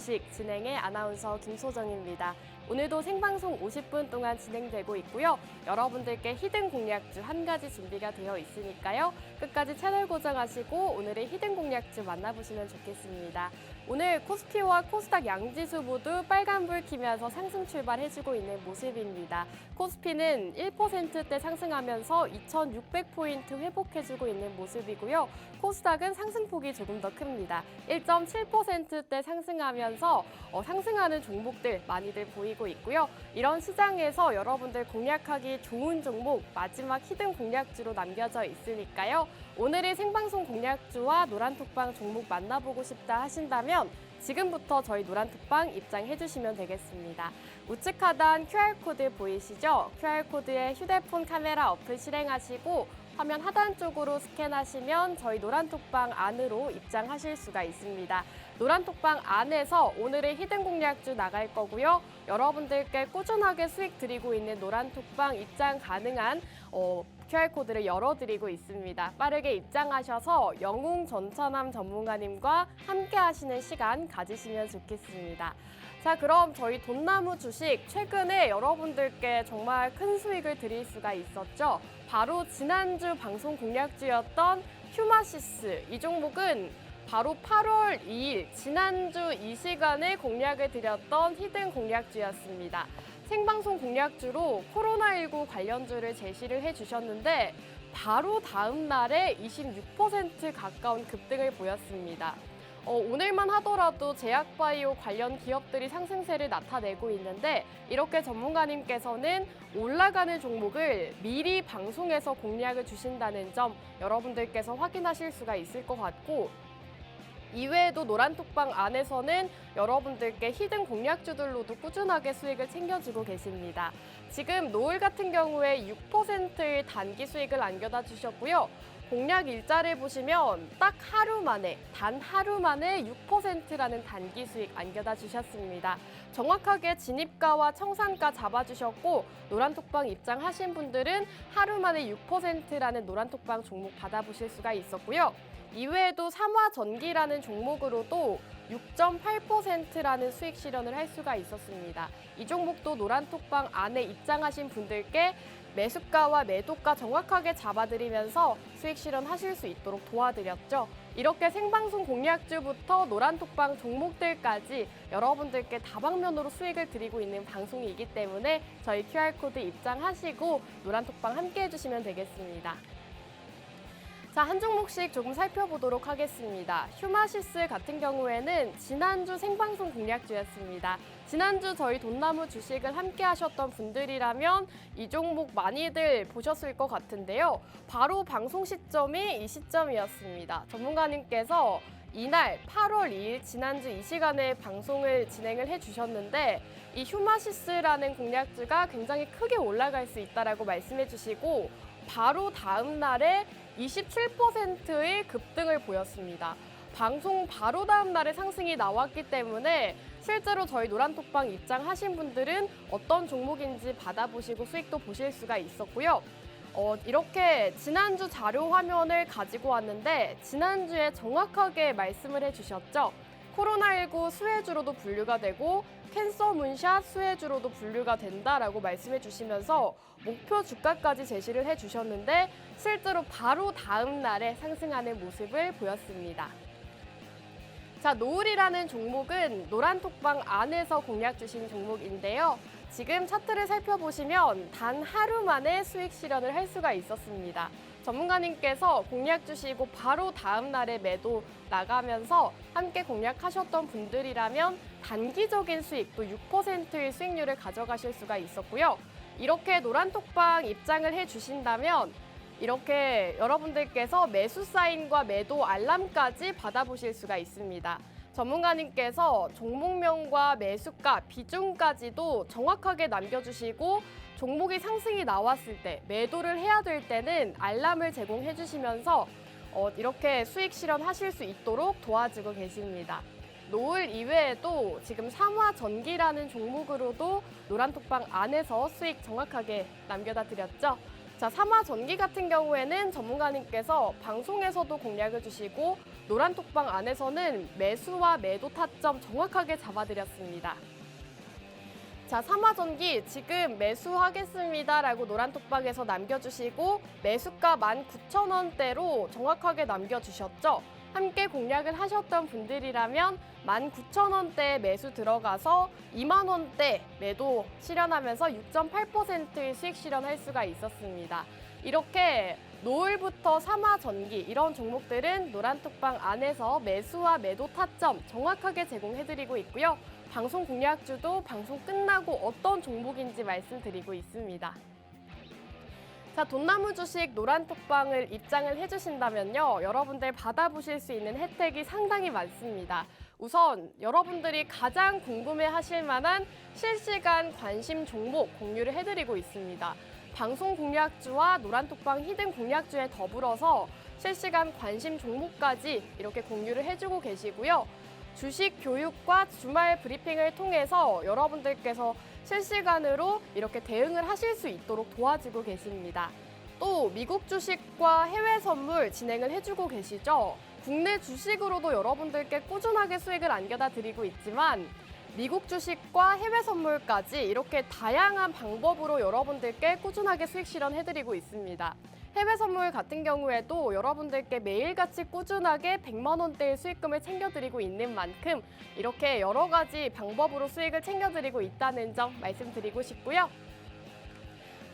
주식 진행의 아나운서 김소정입니다. 오늘도 생방송 50분 동안 진행되고 있고요. 여러분들께 히든 공략주 한 가지 준비가 되어 있으니까요. 끝까지 채널 고정하시고 오늘의 히든 공략주 만나보시면 좋겠습니다. 오늘 코스피와 코스닥 양지수 모두 빨간불 켜면서 상승 출발해주고 있는 모습입니다. 코스피는 1%대 상승하면서 2,600포인트 회복해주고 있는 모습이고요. 코스닥은 상승폭이 조금 더 큽니다. 1.7%대 상승하면서 상승하는 종목들 많이들 보이고 있고요. 이런 시장에서 여러분들 공략하기 좋은 종목 마지막 히든 공략주로 남겨져 있으니까요. 오늘의 생방송 공략주와 노란톡방 종목 만나보고 싶다 하신다면 지금부터 저희 노란톡방 입장해 주시면 되겠습니다. 우측 하단 QR코드 보이시죠? QR코드에 휴대폰 카메라 어플 실행하시고 화면 하단 쪽으로 스캔하시면 저희 노란톡방 안으로 입장하실 수가 있습니다. 노란톡방 안에서 오늘의 히든 공략주 나갈 거고요. 여러분들께 꾸준하게 수익 드리고 있는 노란톡방 입장 가능한 QR코드를 열어드리고 있습니다. 빠르게 입장하셔서 영웅 전천함 전문가님과 함께 하시는 시간 가지시면 좋겠습니다. 자, 그럼 저희 돈나무 주식 최근에 여러분들께 정말 큰 수익을 드릴 수가 있었죠. 바로 지난주 방송 공략주였던 휴마시스. 이 종목은 바로 8월 2일 지난주 이 시간에 공략을 드렸던 히든 공략주였습니다. 생방송 공략주로 코로나19 관련주를 제시를 해주셨는데 바로 다음 날에 26% 가까운 급등을 보였습니다. 오늘만 하더라도 제약바이오 관련 기업들이 상승세를 나타내고 있는데 이렇게 전문가님께서는 올라가는 종목을 미리 방송에서 공략을 주신다는 점 여러분들께서 확인하실 수가 있을 것 같고 이외에도 노란톡방 안에서는 여러분들께 히든 공략주들로도 꾸준하게 수익을 챙겨주고 계십니다. 지금 노을 같은 경우에 6%의 단기 수익을 안겨다 주셨고요. 공략 일자를 보시면 딱 하루 만에, 단 하루 만에 6%라는 단기 수익 안겨다 주셨습니다. 정확하게 진입가와 청산가 잡아주셨고 노란톡방 입장하신 분들은 하루 만에 6%라는 노란톡방 종목 받아보실 수가 있었고요. 이외에도 삼화전기라는 종목으로도 6.8%라는 수익 실현을 할 수가 있었습니다. 이 종목도 노란톡방 안에 입장하신 분들께 매수가와 매도가 정확하게 잡아드리면서 수익 실현하실 수 있도록 도와드렸죠. 이렇게 생방송 공략주부터 노란톡방 종목들까지 여러분들께 다방면으로 수익을 드리고 있는 방송이기 때문에 저희 QR코드 입장하시고 노란톡방 함께 해주시면 되겠습니다. 자, 한 종목씩 조금 살펴보도록 하겠습니다. 휴마시스 같은 경우에는 지난주 생방송 공략주였습니다. 지난주 저희 돈나무 주식을 함께 하셨던 분들이라면 이 종목 많이들 보셨을 것 같은데요. 바로 방송 시점이 이 시점이었습니다. 전문가님께서 이날 8월 2일 지난주 이 시간에 방송을 진행을 해주셨는데 이 휴마시스라는 공략주가 굉장히 크게 올라갈 수 있다라고 말씀해 주시고 바로 다음 날에 27%의 급등을 보였습니다. 방송 바로 다음 날에 상승이 나왔기 때문에 실제로 저희 노란톡방 입장하신 분들은 어떤 종목인지 받아보시고 수익도 보실 수가 있었고요. 이렇게 지난주 자료 화면을 가지고 왔는데 지난주에 정확하게 말씀을 해주셨죠. 코로나19 수혜주로도 분류가 되고 캔서 문샷 수혜주로도 분류가 된다라고 말씀해 주시면서 목표 주가까지 제시를 해주셨는데 실제로 바로 다음 날에 상승하는 모습을 보였습니다. 자, 노을이라는 종목은 노란톡방 안에서 공략 주신 종목인데요. 지금 차트를 살펴보시면 단 하루 만에 수익 실현을 할 수가 있었습니다. 전문가님께서 공략 주시고 바로 다음 날에 매도 나가면서 함께 공략하셨던 분들이라면 단기적인 수익, 또 6%의 수익률을 가져가실 수가 있었고요. 이렇게 노란톡방 입장을 해주신다면 이렇게 여러분들께서 매수 사인과 매도 알람까지 받아보실 수가 있습니다. 전문가님께서 종목명과 매수가, 비중까지도 정확하게 남겨주시고 종목이 상승이 나왔을 때, 매도를 해야 될 때는 알람을 제공해 주시면서 이렇게 수익 실현하실 수 있도록 도와주고 계십니다. 노을 이외에도 지금 삼화전기라는 종목으로도 노란톡방 안에서 수익 정확하게 남겨다 드렸죠. 자, 자, 삼화전기 같은 경우에는 전문가님께서 방송에서도 공략을 주시고 노란톡방 안에서는 매수와 매도 타점 정확하게 잡아드렸습니다. 자, 삼화전기 지금 매수하겠습니다라고 노란톡방에서 남겨주시고 매수가 19,000원대로 정확하게 남겨주셨죠. 함께 공략을 하셨던 분들이라면 19,000원대 매수 들어가서 2만 원대 매도 실현하면서 6.8%의 수익 실현할 수가 있었습니다. 이렇게 노을부터 삼화전기 이런 종목들은 노란톡방 안에서 매수와 매도 타점 정확하게 제공해드리고 있고요. 방송 공략주도 방송 끝나고 어떤 종목인지 말씀드리고 있습니다. 자, 돈나무 주식 노란톡방을 입장을 해주신다면요. 여러분들 받아보실 수 있는 혜택이 상당히 많습니다. 우선 여러분들이 가장 궁금해하실 만한 실시간 관심 종목 공유를 해드리고 있습니다. 방송 공략주와 노란톡방 히든 공략주에 더불어서 실시간 관심 종목까지 이렇게 공유를 해주고 계시고요. 주식 교육과 주말 브리핑을 통해서 여러분들께서 실시간으로 이렇게 대응을 하실 수 있도록 도와주고 계십니다. 또 미국 주식과 해외 선물 진행을 해주고 계시죠. 국내 주식으로도 여러분들께 꾸준하게 수익을 안겨다 드리고 있지만 미국 주식과 해외 선물까지 이렇게 다양한 방법으로 여러분들께 꾸준하게 수익 실현해드리고 있습니다. 해외 선물 같은 경우에도 여러분들께 매일같이 꾸준하게 100만 원대의 수익금을 챙겨드리고 있는 만큼 이렇게 여러 가지 방법으로 수익을 챙겨드리고 있다는 점 말씀드리고 싶고요.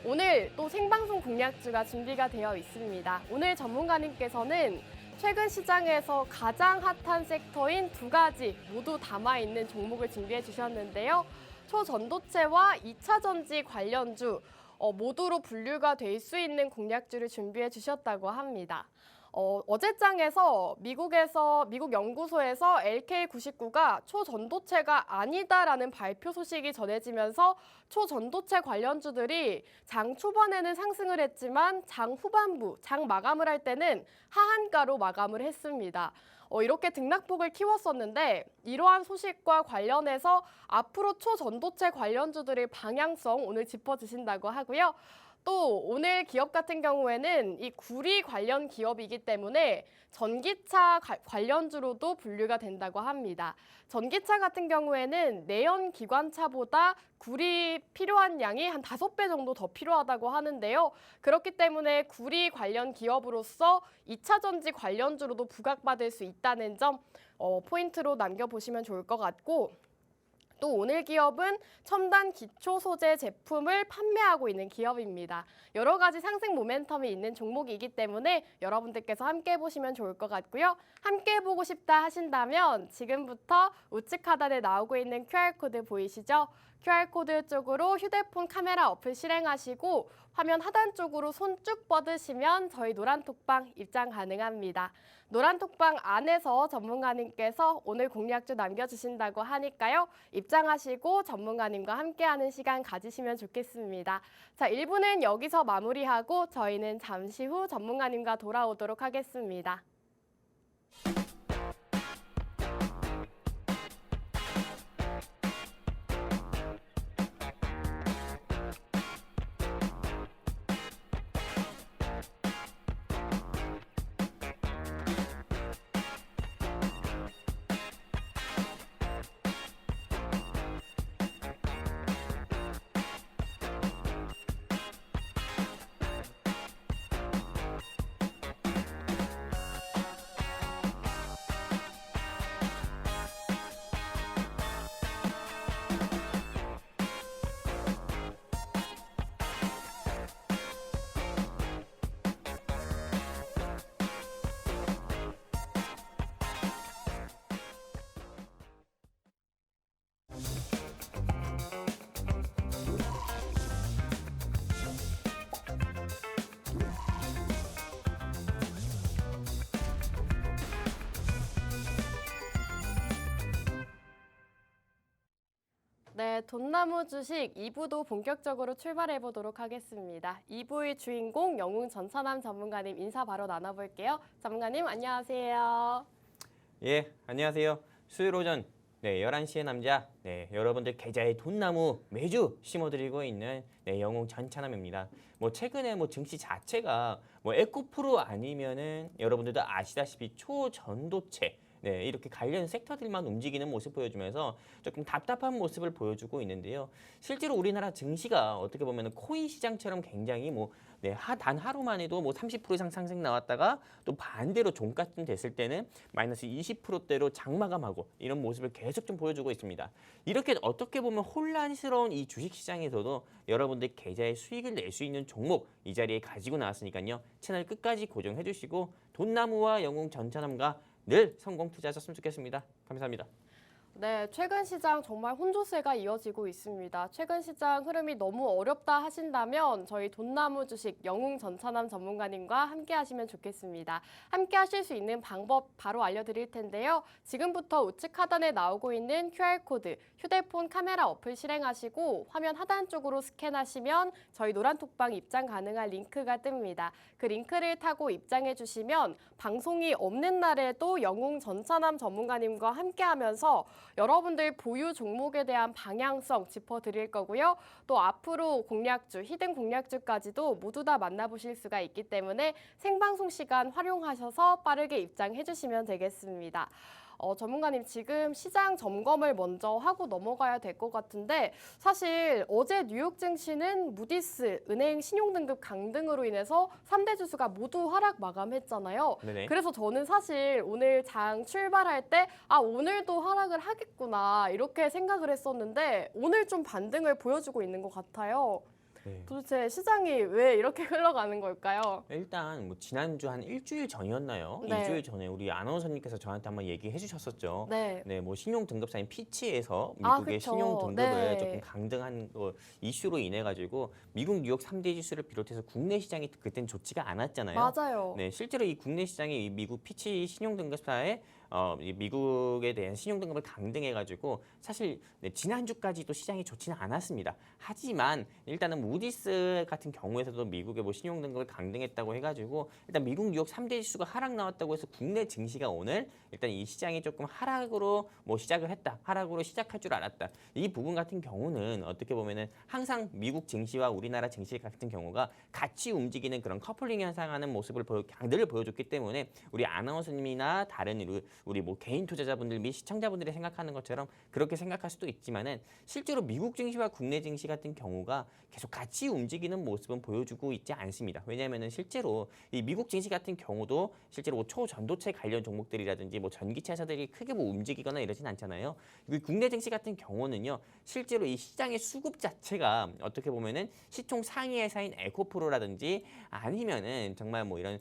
오늘 또 생방송 공략주가 준비가 되어 있습니다. 오늘 전문가님께서는 최근 시장에서 가장 핫한 섹터인 두 가지 모두 담아있는 종목을 준비해 주셨는데요. 초전도체와 2차 전지 관련주 모두로 분류가 될 수 있는 공략주를 준비해 주셨다고 합니다. 어제장에서 미국 연구소에서 LK99가 초전도체가 아니다라는 발표 소식이 전해지면서 초전도체 관련주들이 장 초반에는 상승을 했지만 장 후반부, 장 마감을 할 때는 하한가로 마감을 했습니다. 이렇게 등락폭을 키웠었는데 이러한 소식과 관련해서 앞으로 초전도체 관련주들의 방향성 오늘 짚어주신다고 하고요. 또 오늘 기업 같은 경우에는 이 구리 관련 기업이기 때문에 전기차 관련주로도 분류가 된다고 합니다. 전기차 같은 경우에는 내연 기관차보다 구리 필요한 양이 한 5배 정도 더 필요하다고 하는데요. 그렇기 때문에 구리 관련 기업으로서 2차 전지 관련주로도 부각받을 수 있다는 점 포인트로 남겨보시면 좋을 것 같고, 또 오늘 기업은 첨단 기초 소재 제품을 판매하고 있는 기업입니다. 여러 가지 상승 모멘텀이 있는 종목이기 때문에 여러분들께서 함께 해보시면 좋을 것 같고요. 함께 해보고 싶다 하신다면 지금부터 우측 하단에 나오고 있는 QR코드 보이시죠? QR코드 쪽으로 휴대폰 카메라 어플 실행하시고 화면 하단 쪽으로 손 쭉 뻗으시면 저희 노란톡방 입장 가능합니다. 노란톡방 안에서 전문가님께서 오늘 공략주 남겨주신다고 하니까요. 입장하시고 전문가님과 함께하는 시간 가지시면 좋겠습니다. 자, 1부는 여기서 마무리하고 저희는 잠시 후 전문가님과 돌아오도록 하겠습니다. 네, 돈나무 주식 2부도 본격적으로 출발해 보도록 하겠습니다. 2부의 주인공 영웅 전천남 전문가님 인사 바로 나눠볼게요. 전문가님 안녕하세요. 예, 안녕하세요. 수요일 오전 네, 11시의 남자, 네, 여러분들 계좌에 돈나무 매주 심어드리고 있는 영웅 전찬남입니다. 뭐 최근에 뭐 증시 자체가 뭐 에코프로 아니면은 여러분들도 아시다시피 초전도체 네, 이렇게 관련 섹터들만 움직이는 모습 보여주면서 조금 답답한 모습을 보여주고 있는데요. 실제로 우리나라 증시가 어떻게 보면 코인 시장처럼 굉장히 뭐 네, 단 하루만 해도 뭐 30% 이상 상승 나왔다가 또 반대로 종가쯤 됐을 때는 마이너스 20%대로 장마감하고 이런 모습을 계속 좀 보여주고 있습니다. 이렇게 어떻게 보면 혼란스러운 이 주식시장에서도 여러분들 계좌에 수익을 낼 수 있는 종목 이 자리에 가지고 나왔으니까요. 채널 끝까지 고정해 주시고 돈나무와 영웅 전찬함과 늘 성공 투자하셨으면 좋겠습니다. 감사합니다. 네, 최근 시장 정말 혼조세가 이어지고 있습니다. 최근 시장 흐름이 너무 어렵다 하신다면 저희 돈나무 주식 영웅 전찬함 전문가님과 함께 하시면 좋겠습니다. 함께 하실 수 있는 방법 바로 알려드릴 텐데요. 지금부터 우측 하단에 나오고 있는 QR코드, 휴대폰 카메라 어플 실행하시고 화면 하단 쪽으로 스캔하시면 저희 노란톡방 입장 가능한 링크가 뜹니다. 그 링크를 타고 입장해 주시면 방송이 없는 날에도 영웅 전찬함 전문가님과 함께 하면서 여러분들 보유 종목에 대한 방향성 짚어드릴 거고요. 또 앞으로 공략주, 히든 공략주까지도 모두 다 만나보실 수가 있기 때문에 생방송 시간 활용하셔서 빠르게 입장해 주시면 되겠습니다. 전문가님 지금 시장 점검을 먼저 하고 넘어가야 될 것 같은데 사실 어제 뉴욕 증시는 무디스, 은행 신용등급 강등으로 인해서 3대 지수가 모두 하락 마감했잖아요. 네네. 그래서 저는 사실 오늘 장 출발할 때 오늘도 하락을 하겠구나 이렇게 생각을 했었는데 오늘 좀 반등을 보여주고 있는 것 같아요. 네. 도대체 시장이 왜 이렇게 흘러가는 걸까요? 일단 뭐 지난주 한 일주일 전이었나요? 네. 일주일 전에 우리 아나운서님께서 저한테 한번 얘기해 주셨었죠. 네. 네, 뭐 신용 등급사인 피치에서 아, 미국의 그쵸. 신용 등급을 네. 조금 강등한 이슈로 인해 가지고 미국 뉴욕 3대 지수를 비롯해서 국내 시장이 그땐 좋지가 않았잖아요. 맞아요. 네, 실제로 이 국내 시장이 이 미국 피치 신용 등급사의 이 미국에 대한 신용 등급을 강등해 가지고 사실 지난주까지도 시장이 좋지는 않았습니다. 하지만 일단은 무디스 같은 경우에서도 미국의 뭐 신용 등급을 강등했다고 해 가지고 일단 미국 뉴욕 3대 지수가 하락 나왔다고 해서 국내 증시가 오늘 일단 이 시장이 조금 하락으로 뭐 시작을 했다. 하락으로 시작할 줄 알았다. 이 부분 같은 경우는 어떻게 보면은 항상 미국 증시와 우리나라 증시 같은 경우가 같이 움직이는 그런 커플링 현상하는 모습을 늘 보여줬기 때문에 우리 아나운서님이나 다른 우리 뭐 개인 투자자분들 및 시청자분들이 생각하는 것처럼 그렇게 생각할 수도 있지만은 실제로 미국 증시와 국내 증시 같은 경우가 계속 같이 움직이는 모습은 보여주고 있지 않습니다. 왜냐하면은 실제로 이 미국 증시 같은 경우도 실제로 뭐 초전도체 관련 종목들이라든지 뭐 전기차 회사들이 크게 뭐 움직이거나 이러진 않잖아요. 국내 증시 같은 경우는요, 실제로 이 시장의 수급 자체가 어떻게 보면은 시총 상위 회사인 에코프로라든지 아니면은 정말 뭐 이런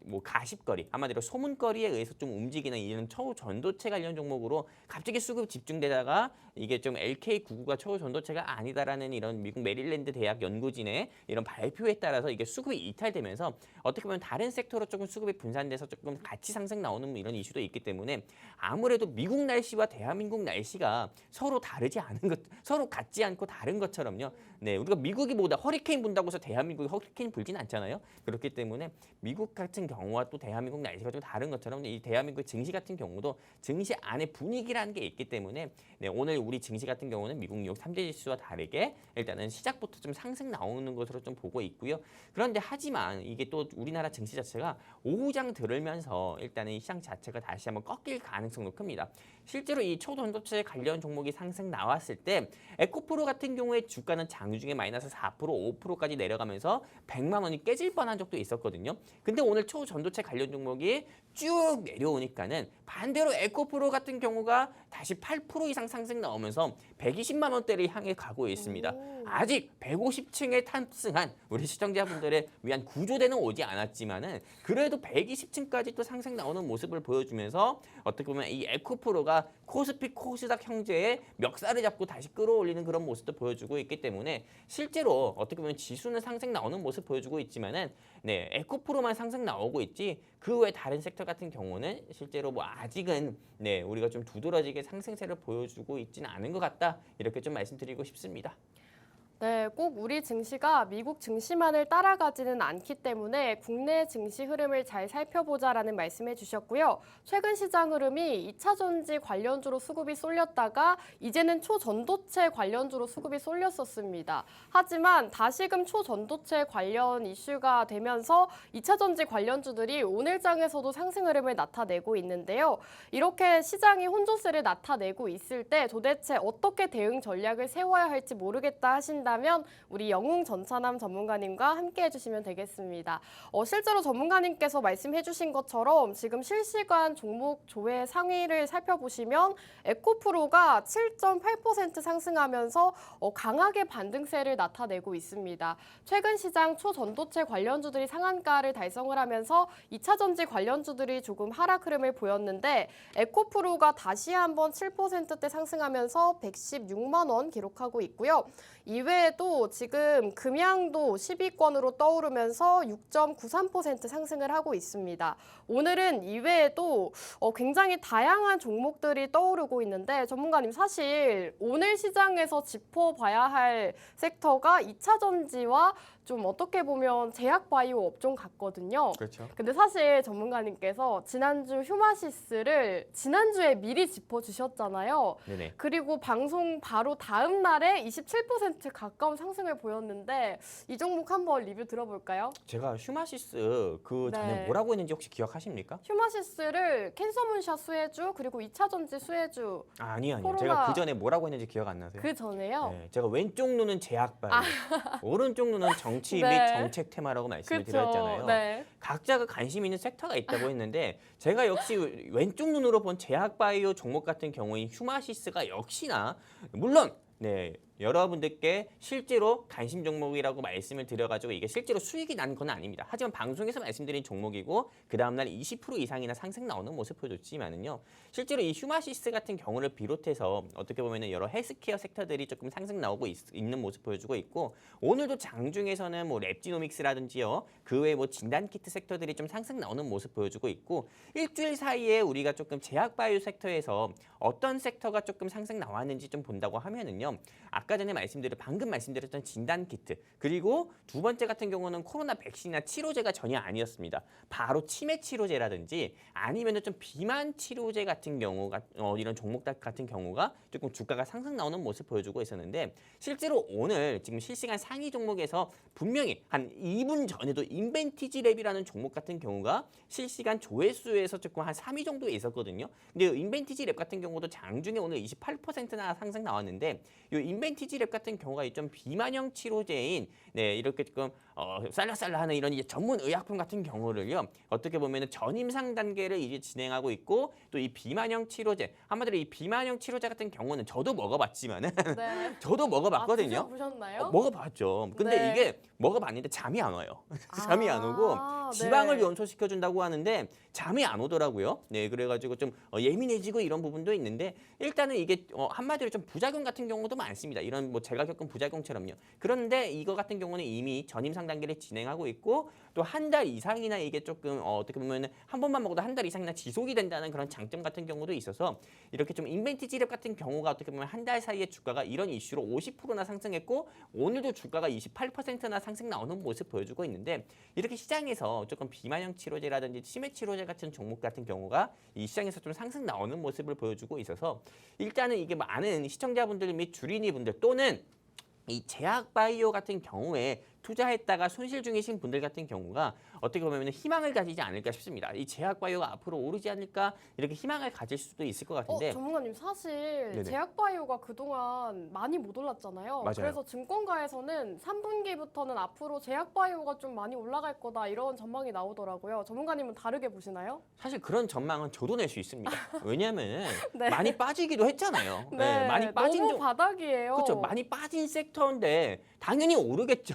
뭐 가십거리, 한마디로 소문거리에 의해서 좀 움직이는 이런 초전도체 관련 종목으로 갑자기 수급 집중되다가 이게 좀 LK99가 초전도체가 아니다라는 이런 미국 메릴랜드 대학 연구진의 이런 발표에 따라서 이게 수급이 이탈되면서 어떻게 보면 다른 섹터로 조금 수급이 분산돼서 조금 같이 상승 나오는 이런 이슈도 있기 때문에 아무래도 미국 날씨와 대한민국 날씨가 서로 다르지 않은 것, 서로 같지 않고 다른 것처럼요. 네, 우리가 미국이 뭐다 허리케인 분다고 해서 대한민국이 허리케인 불진 않잖아요. 그렇기 때문에 미국 같은 경우와 또 대한민국 날씨가 좀 다른 것처럼 이 대한민국 증시 같은 경우도 증시 안에 분위기라는 게 있기 때문에 네, 오늘 우리 증시 같은 경우는 미국 뉴욕 3대 지수와 다르게 일단은 시작부터 좀 상승 나오는 것으로 좀 보고 있고요. 그런데 하지만 이게 또 우리나라 증시 자체가 오후장 들으면서 일단은 이 시장 자체가 다시 한번 꺾일 가능성도 큽니다. 실제로 이 초전도체 관련 종목이 상승 나왔을 때 에코프로 같은 경우에 주가는 장중에 마이너스 4%, 5%까지 내려가면서 100만 원이 깨질 뻔한 적도 있었거든요. 근데 오늘 초전도체 관련 종목이 쭉 내려오니까는 반대로 에코프로 같은 경우가 다시 8% 이상 상승 나오면서 120만 원대를 향해 가고 있습니다. 아직 150층에 탑승한 우리 시청자분들의 위한 구조대는 오지 않았지만은 그래도 120층까지 또 상승 나오는 모습을 보여주면서 어떻게 보면 이 에코프로가 코스피 코스닥 형제의 멱살을 잡고 다시 끌어올리는 그런 모습도 보여주고 있기 때문에 실제로 어떻게 보면 지수는 상승 나오는 모습 보여주고 있지만은 네, 에코프로만 상승 나오고 있지 그 외 다른 섹터 같은 경우는 실제로 뭐 아직은 네, 우리가 좀 두드러지게 상승세를 보여주고 있지는 않은 것 같다. 이렇게 좀 말씀드리고 싶습니다. 네, 꼭 우리 증시가 미국 증시만을 따라가지는 않기 때문에 국내 증시 흐름을 잘 살펴보자라는 말씀해 주셨고요. 최근 시장 흐름이 2차 전지 관련주로 수급이 쏠렸다가 이제는 초전도체 관련주로 수급이 쏠렸었습니다. 하지만 다시금 초전도체 관련 이슈가 되면서 2차 전지 관련주들이 오늘 장에서도 상승 흐름을 나타내고 있는데요. 이렇게 시장이 혼조세를 나타내고 있을 때 도대체 어떻게 대응 전략을 세워야 할지 모르겠다 하신다면 우리 영웅 전차남 전문가님과 함께 해주시면 되겠습니다. 실제로 전문가님께서 말씀해주신 것처럼 지금 실시간 종목 조회 상위를 살펴보시면 에코프로가 7.8% 상승하면서 강하게 반등세를 나타내고 있습니다. 최근 시장 초전도체 관련주들이 상한가를 달성을 하면서 2차 전지 관련주들이 조금 하락 흐름을 보였는데 에코프로가 다시 한번 7%대 상승하면서 116만 원 기록하고 있고요. 이외에도 지금 금양도 10위권으로 떠오르면서 6.93% 상승을 하고 있습니다. 오늘은 이외에도 굉장히 다양한 종목들이 떠오르고 있는데 전문가님 사실 오늘 시장에서 짚어봐야 할 섹터가 2차 전지와 좀 어떻게 보면 제약바이오 업종 같거든요. 그렇죠. 근데 사실 전문가님께서 지난주 휴마시스를 지난주에 미리 짚어주셨잖아요. 네네. 그리고 방송 바로 다음 날에 27% 가까운 상승을 보였는데 이 종목 한번 리뷰 들어볼까요? 제가 휴마시스 그 전에 네. 뭐라고 했는지 혹시 기억하십니까? 휴마시스를 캔서문샷 수혜주 그리고 2차 전지 수혜주 아니요. 코로나- 제가 그 전에 뭐라고 했는지 기억 안 나세요? 그 전에요. 네, 제가 왼쪽 눈은 제약바이오, 오른쪽 눈은 정치 네. 및 정책 테마라고 말씀을 그렇죠. 드렸잖아요. 네. 각자가 관심 있는 섹터가 있다고 했는데 제가 역시 왼쪽 눈으로 본 제약바이오 종목 같은 경우인 휴마시스가 역시나 물론 여러분들께 실제로 관심 종목이라고 말씀을 드려가지고 이게 실제로 수익이 난 건 아닙니다. 하지만 방송에서 말씀드린 종목이고 그 다음날 20% 이상이나 상승 나오는 모습 보여줬지만은요. 실제로 이 휴마시스 같은 경우를 비롯해서 어떻게 보면은 여러 헬스케어 섹터들이 조금 상승 나오고 있는 모습 보여주고 있고 오늘도 장중에서는 뭐 랩지노믹스라든지요. 그 외에 뭐 진단키트 섹터들이 좀 상승 나오는 모습 보여주고 있고 일주일 사이에 우리가 조금 제약바이오 섹터에서 어떤 섹터가 조금 상승 나왔는지 좀 본다고 하면은요. 아까 전에 방금 말씀드렸던 진단키트 그리고 두 번째 같은 경우는 코로나 백신이나 치료제가 전혀 아니었습니다. 바로 치매 치료제라든지 아니면은 좀 비만 치료제 같은 경우가 이런 종목들 같은 경우가 조금 주가가 상승 나오는 모습 보여주고 있었는데 실제로 오늘 지금 실시간 상위 종목에서 분명히 한 2분 전에도 인벤티지랩이라는 종목 같은 경우가 실시간 조회수에서 조금 한 3위 정도에 있었거든요. 근데 인벤티지랩 같은 경우도 장중에 오늘 28%나 상승 나왔는데 이 인벤티지랩 같은 경우가 좀 비만형 치료제인 이렇게 조금 쌀라쌀라하는 이런 이제 전문 의약품 같은 경우를요 어떻게 보면은 전임상 단계를 이제 진행하고 있고 또 이 비만형 치료제 한마디로 이 비만형 치료제 같은 경우는 저도 먹어봤지만은 네. 저도 먹어봤거든요. 보셨나요? 먹어봤죠. 근데 네. 이게 먹어봤는데 잠이 안 와요. 잠이 안 오고 지방을 네. 연소시켜준다고 하는데 잠이 안 오더라고요. 네, 그래가지고 좀 예민해지고 이런 부분도 있는데 일단은 이게 한마디로 좀 부작용 같은 경우도 많습니다. 이런 뭐 제가 겪은 부작용처럼요. 그런데 이거 같은 경우는 이미 전임상 단계를 진행하고 있고 또 한 달 이상이나 이게 조금 어떻게 보면 한 번만 먹어도 한 달 이상이나 지속이 된다는 그런 장점 같은 경우도 있어서 이렇게 좀 인벤티지랩 같은 경우가 어떻게 보면 한 달 사이에 주가가 이런 이슈로 50%나 상승했고 오늘도 주가가 28%나 상승 나오는 모습 보여주고 있는데 이렇게 시장에서 조금 비만형 치료제라든지 치매 치료제 같은 종목 같은 경우가 이 시장에서 좀 상승 나오는 모습을 보여주고 있어서 일단은 이게 많은 시청자분들 및 주린이분들 또는 이 제약바이오 같은 경우에 투자했다가 손실 중이신 분들 같은 경우가 어떻게 보면 희망을 가지지 않을까 싶습니다. 이 제약바이오가 앞으로 오르지 않을까 이렇게 희망을 가질 수도 있을 것 같은데 전문가님 사실 네네. 제약바이오가 그동안 많이 못 올랐잖아요. 맞아요. 그래서 증권가에서는 3분기부터는 앞으로 제약바이오가 좀 많이 올라갈 거다 이런 전망이 나오더라고요. 전문가님은 다르게 보시나요? 사실 그런 전망은 저도 낼 수 있습니다. 왜냐하면 네. 많이 빠지기도 했잖아요. 네, 많이 빠진 너무 바닥이에요. 그렇죠. 많이 빠진 섹터인데 당연히 오르겠죠.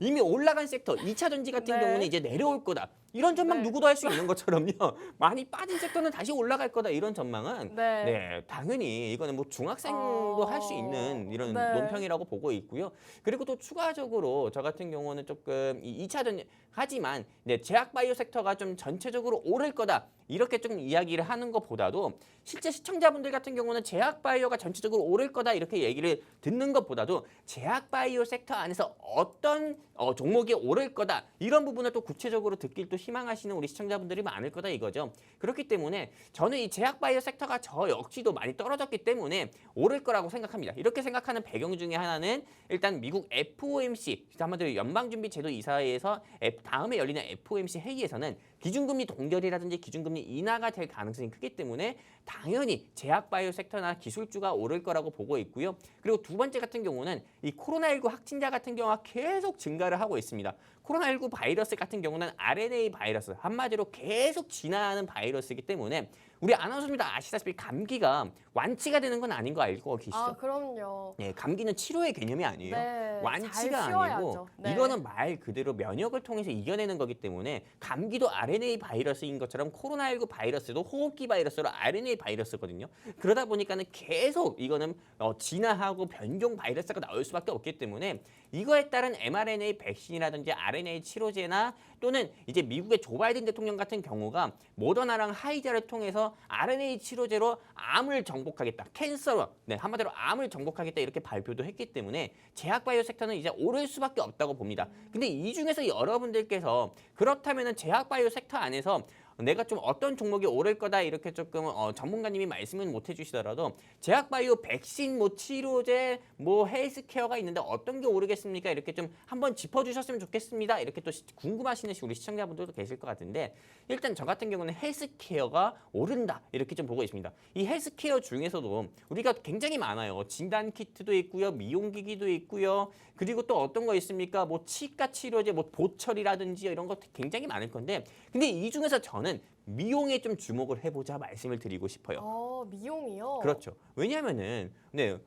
이미 올라간 섹터 2차 전지 같은 네. 경우는 이제 내려올 거다. 이런 전망 네. 누구도 할 수 있는 것처럼요. 많이 빠진 섹터는 다시 올라갈 거다. 이런 전망은 네. 당연히 이거는 뭐 중학생도 할 수 있는 이런 네. 논평이라고 보고 있고요. 그리고 또 추가적으로 저 같은 경우는 조금 이 2차 전지 하지만 제약 바이오 섹터가 좀 전체적으로 오를 거다. 이렇게 좀 이야기를 하는 것보다도 실제 시청자분들 같은 경우는 제약 바이오가 전체적으로 오를 거다 이렇게 얘기를 듣는 것보다도 제약 바이오 섹터 안에서 어떤 종목이 오를 거다 이런 부분을 또 구체적으로 듣길 또 희망하시는 우리 시청자분들이 많을 거다 이거죠. 그렇기 때문에 저는 이 제약 바이오 섹터가 저 역시도 많이 떨어졌기 때문에 오를 거라고 생각합니다. 이렇게 생각하는 배경 중에 하나는 일단 미국 FOMC 한마디로 연방준비제도 이사회에서 다음에 열리는 FOMC 회의에서는 기준금리 동결이라든지 기준금리 인하가 될 가능성이 크기 때문에 당연히 제약바이오 섹터나 기술주가 오를 거라고 보고 있고요. 그리고 두 번째 같은 경우는 이 코로나19 확진자 같은 경우가 계속 증가를 하고 있습니다. 코로나19 바이러스 같은 경우는 RNA 바이러스, 한마디로 계속 진화하는 바이러스이기 때문에 우리 아나운서님도 아시다시피 감기가 완치가 되는 건 아닌 거 알고 계시죠? 아, 그럼요. 네, 감기는 치료의 개념이 아니에요. 네, 잘 완치가 쉬어야죠. 아니고 네. 이거는 말 그대로 면역을 통해서 이겨내는 거기 때문에 감기도 RNA 바이러스인 것처럼 코로나19 바이러스도 호흡기 바이러스로 RNA 바이러스거든요. 그러다 보니까는 계속 이거는 진화하고 변종 바이러스가 나올 수밖에 없기 때문에 이거에 따른 mRNA 백신이라든지 RNA 치료제나 또는 이제 미국의 조 바이든 대통령 같은 경우가 모더나랑 하이자를 통해서 RNA 치료제로 암을 정복하겠다. 캔서로 한마디로 암을 정복하겠다 이렇게 발표도 했기 때문에 제약바이오 섹터는 이제 오를 수밖에 없다고 봅니다. 근데 이 중에서 여러분들께서 그렇다면은 제약바이오 섹터 안에서 내가 좀 어떤 종목이 오를 거다 이렇게 조금 전문가님이 말씀은 못 해주시더라도 제약바이오 백신 뭐 치료제 뭐 헬스케어가 있는데 어떤 게 오르겠습니까? 이렇게 좀 한번 짚어주셨으면 좋겠습니다. 이렇게 또 궁금하시는 우리 시청자분들도 계실 것 같은데 일단 저 같은 경우는 헬스케어가 오른다 이렇게 좀 보고 있습니다. 이 헬스케어 중에서도 우리가 굉장히 많아요. 진단 키트도 있고요, 미용기기도 있고요. 그리고 또 어떤 거 있습니까? 뭐 치과 치료제, 뭐 보철이라든지 이런 거 굉장히 많을 건데 근데 이 중에서 저는 미용에 좀 주목을 해보자 말씀을 드리고 싶어요. 미용이요? 그렇죠. 왜냐하면은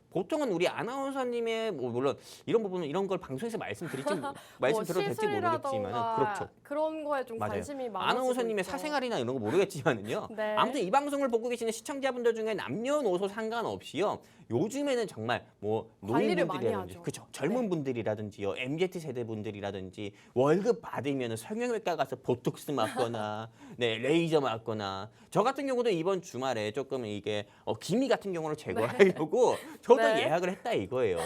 보통은 우리 아나운서님의 뭐 물론 이런 부분은 이런 걸 방송에서 말씀드려도 될지 모르겠지만 그렇죠. 그런 거에 좀 맞아요. 관심이 많으시고 아나운서님의 있죠. 사생활이나 이런 거 모르겠지만은요. 네. 아무튼 이 방송을 보고 계시는 시청자분들 중에 남녀노소 상관없이요. 요즘에는 정말 뭐 관리를 많이 노인분들이라든지 하죠. 그렇죠. 젊은 분들이라든지요. MZ 세대 분들이라든지 월급 받으면 성형외과 가서 보톡스 맞거나 레이저 맞거나 저 같은 경우도 이번 주말에 조금 이게 기미 같은 경우를 제거하려고 저도 네. 예약을 했다 이거예요.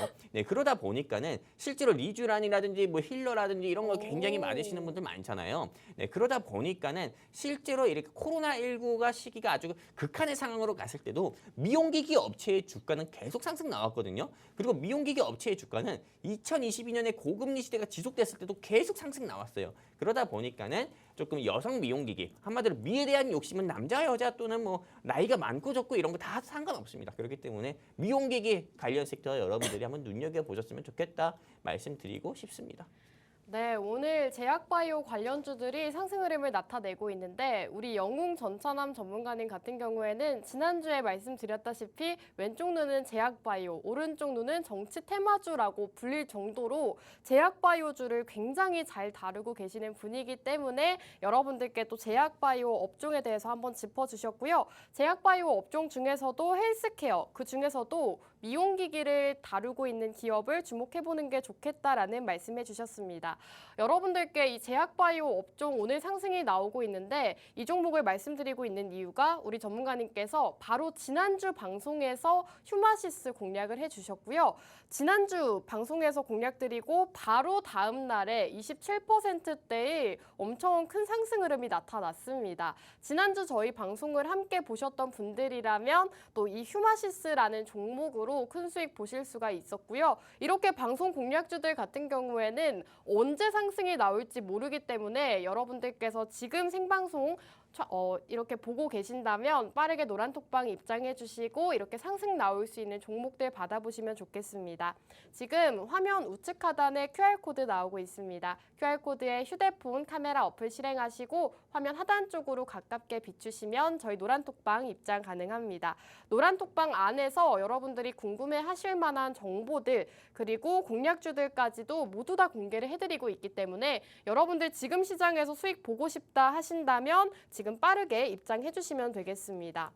그러다 보니까는 실제로 리쥬란이라든지 뭐 힐러라든지 이런 거 굉장히 맞으시는 분들 많잖아요. 그러다 보니까는 실제로 이렇게 코로나19가 시기가 아주 극한의 상황으로 갔을 때도 미용기기 업체의 주가는 계속 상승 나왔거든요. 그리고 미용기기 업체의 주가는 2022년에 고금리 시대가 지속됐을 때도 계속 상승 나왔어요. 그러다 보니까는 조금 여성 미용기기 한마디로 미에 대한 욕심은 남자 여자 또는 뭐 나이가 많고 적고 이런 거 다 상관없습니다. 그렇기 때문에 미용기기 관련 섹터 여러분들이 한번 눈여겨보셨으면 좋겠다 말씀드리고 싶습니다. 네, 오늘 제약바이오 관련주들이 상승 흐름을 나타내고 있는데 우리 영웅 전찬함 전문가님 같은 경우에는 지난주에 말씀드렸다시피 왼쪽 눈은 제약바이오, 오른쪽 눈은 정치 테마주라고 불릴 정도로 제약바이오주를 굉장히 잘 다루고 계시는 분이기 때문에 여러분들께 또 제약바이오 업종에 대해서 한번 짚어주셨고요. 제약바이오 업종 중에서도 헬스케어, 그 중에서도 미용기기를 다루고 있는 기업을 주목해보는 게 좋겠다라는 말씀해 주셨습니다. 여러분들께 이 제약바이오 업종 오늘 상승이 나오고 있는데 이 종목을 말씀드리고 있는 이유가 우리 전문가님께서 바로 지난주 방송에서 휴마시스 공략을 해주셨고요. 지난주 방송에서 공략드리고 바로 다음 날에 27%대의 엄청 큰 상승 흐름이 나타났습니다. 지난주 저희 방송을 함께 보셨던 분들이라면 또 이 휴마시스라는 종목으로 큰 수익 보실 수가 있었고요. 이렇게 방송 공략주들 같은 경우에는 언제 상승이 나올지 모르기 때문에 여러분들께서 지금 생방송 이렇게 보고 계신다면 빠르게 노란톡방 입장해 주시고 이렇게 상승 나올 수 있는 종목들 받아보시면 좋겠습니다. 지금 화면 우측 하단에 QR코드 나오고 있습니다. QR코드에 휴대폰 카메라 어플 실행하시고 화면 하단 쪽으로 가깝게 비추시면 저희 노란톡방 입장 가능합니다. 노란톡방 안에서 여러분들이 궁금해하실 만한 정보들 그리고 공략주들까지도 모두 다 공개를 해드리고 있기 때문에 여러분들 지금 시장에서 수익 보고 싶다 하신다면 지금 빠르게 입장해 주시면 되겠습니다.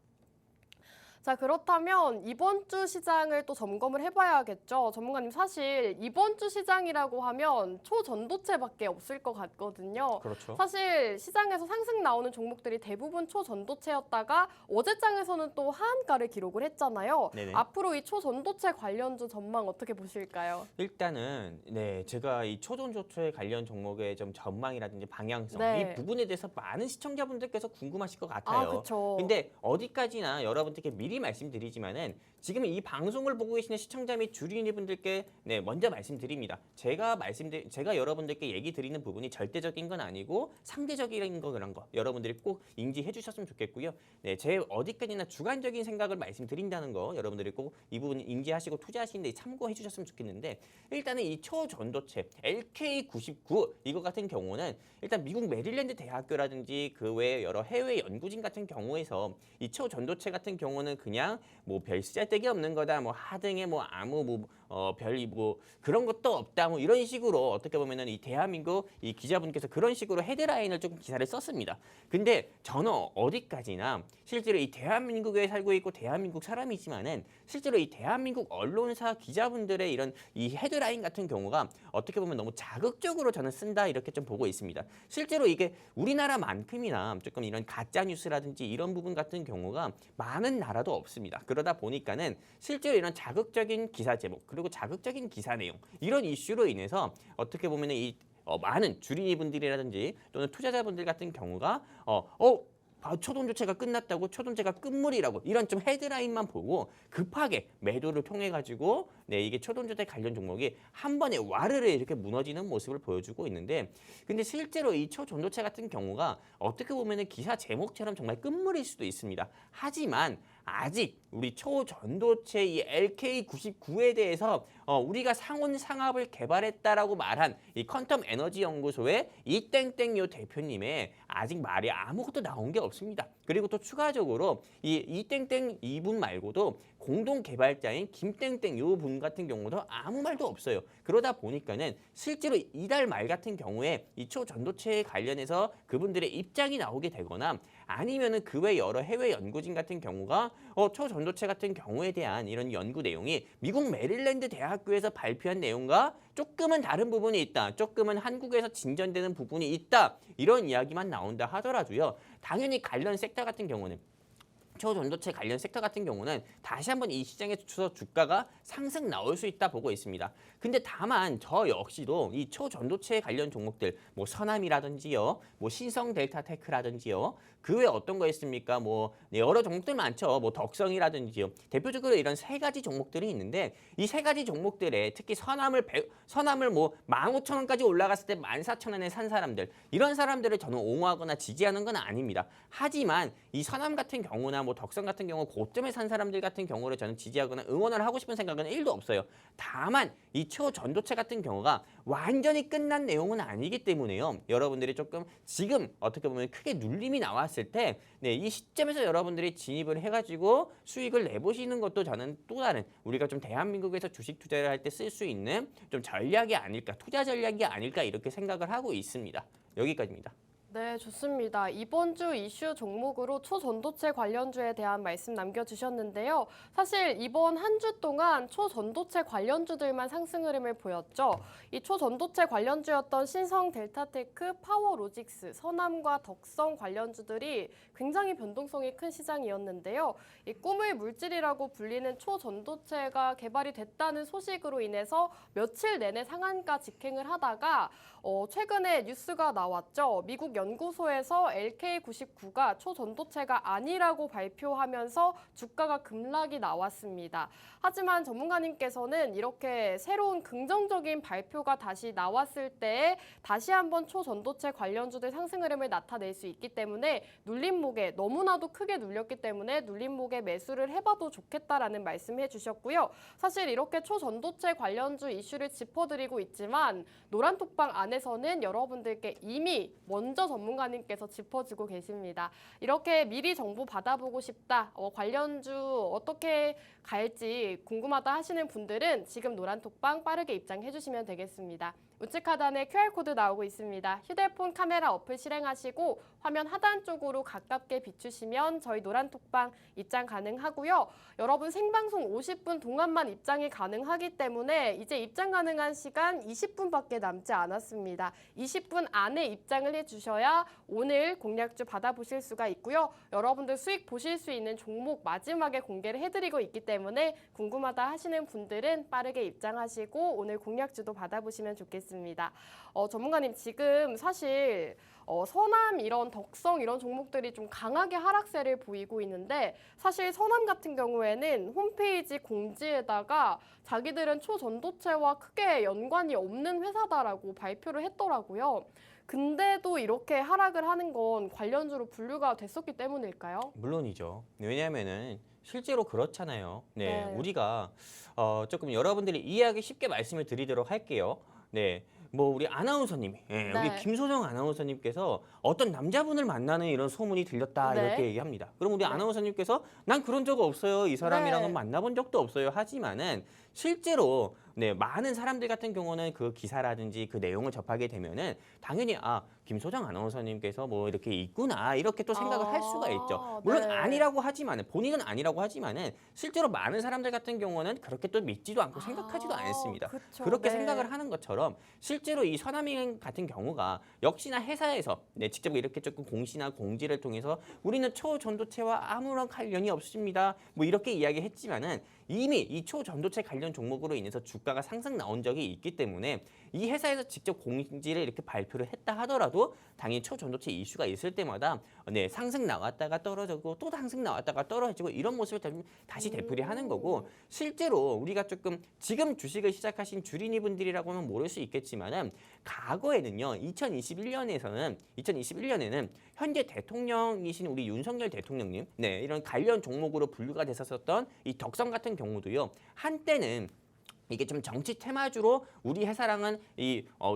자, 그렇다면 이번 주 시장을 또 점검을 해봐야겠죠. 전문가님, 사실 이번 주 시장이라고 하면 초전도체밖에 없을 것 같거든요. 그렇죠. 사실 시장에서 상승 나오는 종목들이 대부분 초전도체였다가 어제장에서는 또 하한가를 기록을 했잖아요. 네네. 앞으로 이 초전도체 관련주 전망 어떻게 보실까요? 일단은 제가 이 초전도체 관련 종목의 좀 전망이라든지 방향성 네. 이 부분에 대해서 많은 시청자분들께서 궁금하실 것 같아요. 아, 그렇죠. 근데 어디까지나 여러분들께 미리 말씀드리지만은 지금 이 방송을 보고 계시는 시청자 및 주린이분들께 먼저 말씀드립니다. 제가 여러분들께 얘기 드리는 부분이 절대적인 건 아니고 상대적인 거 그런 거 여러분들이 꼭 인지해 주셨으면 좋겠고요. 제 어디까지나 주관적인 생각을 말씀드린다는 거 여러분들이 꼭 이 부분 인지하시고 투자하시는데 참고해 주셨으면 좋겠는데 일단은 이 초전도체 LK99 이거 같은 경우는 일단 미국 메릴랜드 대학교라든지 그 외 여러 해외 연구진 같은 경우에서 이 초전도체 같은 경우는 그냥 뭐 별 쓰잘데기 없는 거다 뭐 하등에 뭐 아무 별이 뭐 그런 것도 없다 뭐 이런 식으로 어떻게 보면은 이 대한민국 이 기자분께서 그런 식으로 헤드라인을 조금 기사를 썼습니다. 근데 저는 어디까지나 실제로 이 대한민국에 살고 있고 대한민국 사람이지만은 실제로 이 대한민국 언론사 기자분들의 이런 이 헤드라인 같은 경우가 어떻게 보면 너무 자극적으로 저는 쓴다 이렇게 좀 보고 있습니다. 실제로 이게 우리나라만큼이나 조금 이런 가짜 뉴스라든지 이런 부분 같은 경우가 많은 나라도 없습니다. 그러다 보니까는 실제로 이런 자극적인 기사 제목 그리고 자극적인 기사 내용 이런 이슈로 인해서 어떻게 보면 이 많은 주린이분들이라든지 또는 투자자분들 같은 경우가 초전도체가 끝났다고 초전도체가 끝물이라고 이런 좀 헤드라인만 보고 급하게 매도를 통해 가지고 이게 초전도체 관련 종목이 한 번에 와르르 이렇게 무너지는 모습을 보여주고 있는데 근데 실제로 이 초전도체 같은 경우가 어떻게 보면은 기사 제목처럼 정말 끝물일 수도 있습니다. 하지만 아직 우리 초전도체 이 LK99에 대해서 우리가 상온상압을 개발했다라고 말한 이 퀀텀 에너지 연구소의 이 땡땡 요 대표님의 아직 말이 아무것도 나온 게 없습니다. 그리고 또 추가적으로 이 땡땡 이분 말고도 공동 개발자인 김땡땡 요 분 같은 경우도 아무 말도 없어요. 그러다 보니까는 실제로 이달 말 같은 경우에 이 초전도체에 관련해서 그분들의 입장이 나오게 되거나 아니면은 그 외 여러 해외 연구진 같은 경우가 초전도체 같은 경우에 대한 이런 연구 내용이 미국 메릴랜드 대학교에서 발표한 내용과 조금은 다른 부분이 있다. 조금은 한국에서 진전되는 부분이 있다. 이런 이야기만 나온다 하더라도요. 당연히 관련 섹터 같은 경우는 초전도체 관련 섹터 같은 경우는 다시 한번 이 시장에서 주가가 상승 나올 수 있다 보고 있습니다. 근데 다만 저 역시도 이 초전도체 관련 종목들 뭐 서남이라든지요, 뭐 신성 델타테크라든지요, 그 외에 어떤 거 있습니까? 뭐 여러 종목들 많죠. 뭐 덕성이라든지요. 대표적으로 이런 세 가지 종목들이 있는데 이 세 가지 종목들에 특히 서남을 뭐 15,000원까지 올라갔을 때 14,000원에 산 사람들 이런 사람들을 저는 옹호하거나 지지하는 건 아닙니다. 하지만 이 서남 같은 경우나 뭐 덕성 같은 경우 고점에 산 사람들 같은 경우를 저는 지지하거나 응원을 하고 싶은 생각은 1도 없어요. 다만 이 초전도체 같은 경우가 완전히 끝난 내용은 아니기 때문에요. 여러분들이 조금 지금 어떻게 보면 크게 눌림이 나왔을 때 이 시점에서 여러분들이 진입을 해가지고 수익을 내보시는 것도 저는 또 다른 우리가 좀 대한민국에서 주식 투자를 할 때 쓸 수 있는 좀 전략이 아닐까, 투자 전략이 아닐까 이렇게 생각을 하고 있습니다. 여기까지입니다. 네, 좋습니다. 이번 주 이슈 종목으로 초전도체 관련주에 대한 말씀 남겨주셨는데요. 사실 이번 한 주 동안 초전도체 관련주들만 상승 흐름을 보였죠. 이 초전도체 관련주였던 신성 델타테크, 파워로직스, 서남과 덕성 관련주들이 굉장히 변동성이 큰 시장이었는데요. 이 꿈의 물질이라고 불리는 초전도체가 개발이 됐다는 소식으로 인해서 며칠 내내 상한가 직행을 하다가 최근에 뉴스가 나왔죠. 미국 연구소에서 LK99가 초전도체가 아니라고 발표하면서 주가가 급락이 나왔습니다. 하지만 전문가님께서는 이렇게 새로운 긍정적인 발표가 다시 나왔을 때 다시 한번 초전도체 관련주들 상승 흐름을 나타낼 수 있기 때문에 눌림목에 너무나도 크게 눌렸기 때문에 눌림목에 매수를 해봐도 좋겠다라는 말씀해 주셨고요. 사실 이렇게 초전도체 관련주 이슈를 짚어드리고 있지만 노란톡방 안에서는 여러분들께 이미 먼저 전문가님께서 짚어주고 계십니다. 이렇게 미리 정보 받아보고 싶다, 관련주 어떻게 갈지 궁금하다 하시는 분들은 지금 노란톡방 빠르게 입장해 주시면 되겠습니다. 우측 하단에 QR코드 나오고 있습니다. 휴대폰 카메라 어플 실행하시고 화면 하단 쪽으로 가깝게 비추시면 저희 노란톡방 입장 가능하고요. 여러분 생방송 50분 동안만 입장이 가능하기 때문에 이제 입장 가능한 시간 20분밖에 남지 않았습니다. 20분 안에 입장을 해주셔야 오늘 공략주 받아보실 수가 있고요. 여러분들 수익 보실 수 있는 종목 마지막에 공개를 해드리고 있기 때문에 궁금하다 하시는 분들은 빠르게 입장하시고 오늘 공략주도 받아보시면 좋겠습니다. 전문가님 지금 사실 서남 이런 덕성 이런 종목들이 좀 강하게 하락세를 보이고 있는데 사실 서남 같은 경우에는 홈페이지 공지에다가 자기들은 초전도체와 크게 연관이 없는 회사다라고 발표를 했더라고요. 근데도 이렇게 하락을 하는 건 관련주로 분류가 됐었기 때문일까요? 물론이죠. 왜냐하면은 실제로 그렇잖아요. 네, 네. 우리가 조금 여러분들이 이해하기 쉽게 말씀을 드리도록 할게요. 네, 뭐 우리 아나운서님이, 네. 우리 김소정 아나운서님께서 어떤 남자분을 만나는 이런 소문이 들렸다 네. 이렇게 얘기합니다. 그럼 우리 네. 아나운서님께서 난 그런 적 없어요. 이 사람이랑은 네. 만나본 적도 없어요. 하지만은 실제로 많은 사람들 같은 경우는 그 기사라든지 그 내용을 접하게 되면은 당연히 김소정 아나운서님께서 뭐 이렇게 있구나 이렇게 또 생각을 할 수가 있죠. 물론 네. 아니라고 하지만은 본인은 아니라고 하지만은 실제로 많은 사람들 같은 경우는 그렇게 또 믿지도 않고 생각하지도 않습니다. 그쵸. 그렇게 네. 생각을 하는 것처럼 실제로 이 서남행 같은 경우가 역시나 회사에서 직접 이렇게 조금 공시나 공지를 통해서 우리는 초전도체와 아무런 관련이 없습니다. 뭐 이렇게 이야기했지만은 이미 이 초전도체 관련 종목으로 인해서 주가가 상승 나온 적이 있기 때문에 이 회사에서 직접 공지를 이렇게 발표를 했다 하더라도 당연히 초전도체 이슈가 있을 때마다 상승 나왔다가 떨어지고 또 상승 나왔다가 떨어지고 이런 모습을 다시 되풀이하는 거고 실제로 우리가 조금 지금 주식을 시작하신 주린이 분들이라고는 모를 수 있겠지만은 과거에는요 2021년에는 현재 대통령이신 우리 윤석열 대통령님 이런 관련 종목으로 분류가 됐었던 이 덕성 같은 경우도요 한때는 이게 좀 정치 테마주로 우리 회사랑은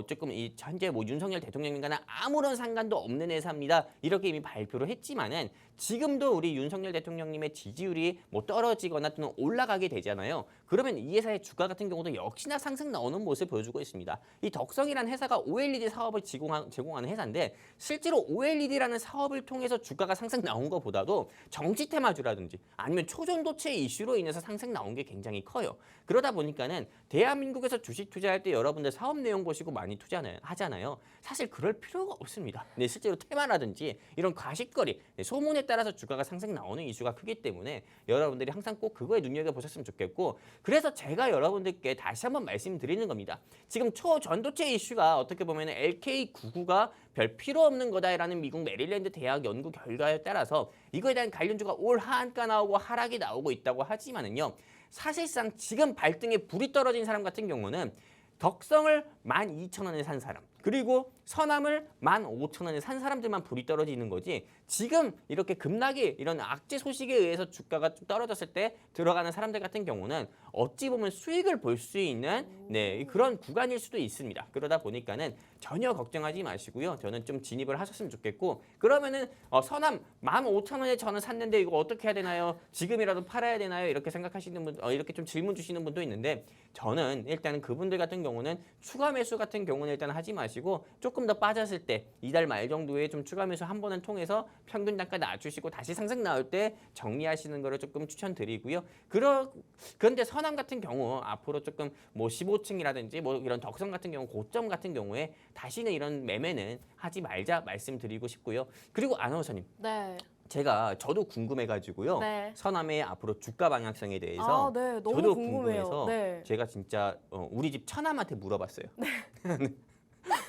조금 현재 뭐 윤석열 대통령님과는 아무런 상관도 없는 회사입니다. 이렇게 이미 발표를 했지만은 지금도 우리 윤석열 대통령님의 지지율이 뭐 떨어지거나 또는 올라가게 되잖아요. 그러면 이 회사의 주가 같은 경우도 역시나 상승 나오는 모습을 보여주고 있습니다. 이 덕성이라는 회사가 OLED 사업을 제공하는 회사인데 실제로 OLED라는 사업을 통해서 주가가 상승 나온 것보다도 정치 테마주라든지 아니면 초전도체 이슈로 인해서 상승 나온 게 굉장히 커요. 그러다 보니까는 대한민국에서 주식 투자할 때 여러분들 사업 내용 보시고 많이 하잖아요. 사실 그럴 필요가 없습니다. 실제로 테마라든지 이런 과식거리, 소문에 따라서 주가가 상승 나오는 이슈가 크기 때문에 여러분들이 항상 꼭 그거에 눈여겨보셨으면 좋겠고 그래서 제가 여러분들께 다시 한번 말씀드리는 겁니다. 지금 초전도체 이슈가 어떻게 보면 LK99가 별 필요 없는 거다라는 미국 메릴랜드 대학 연구 결과에 따라서 이거에 대한 관련주가 올 하한가 나오고 하락이 나오고 있다고 하지만은요. 사실상 지금 발등에 불이 떨어진 사람 같은 경우는 덕성을 12,000원에 산 사람 그리고 서남을 15,000원에 산 사람들만 불이 떨어지는 거지 지금 이렇게 급락이 이런 악재 소식에 의해서 주가가 좀 떨어졌을 때 들어가는 사람들 같은 경우는 어찌 보면 수익을 볼 수 있는 그런 구간일 수도 있습니다. 그러다 보니까는 전혀 걱정하지 마시고요. 저는 좀 진입을 하셨으면 좋겠고 그러면은 서남 15,000원에 저는 샀는데 이거 어떻게 해야 되나요? 지금이라도 팔아야 되나요? 이렇게 생각하시는 분 이렇게 좀 질문 주시는 분도 있는데 저는 일단은 그분들 같은 경우는 추가 매수 같은 경우는 일단 하지 마시고 조금 더 빠졌을 때 이달 말 정도에 좀 추가 매수 한 번은 통해서 평균 단가 낮추시고 다시 상승 나올 때 정리하시는 거를 조금 추천드리고요. 그런데 서남 같은 경우 앞으로 조금 뭐 15층이라든지 뭐 이런 덕성 같은 경우 고점 같은 경우에 다시는 이런 매매는 하지 말자 말씀드리고 싶고요. 그리고 아나운서님. 네. 저도 궁금해가지고요. 네. 서남의 앞으로 주가 방향성에 대해서 네, 너무 저도 궁금해요. 궁금해서 네. 제가 진짜 우리 집 처남한테 물어봤어요.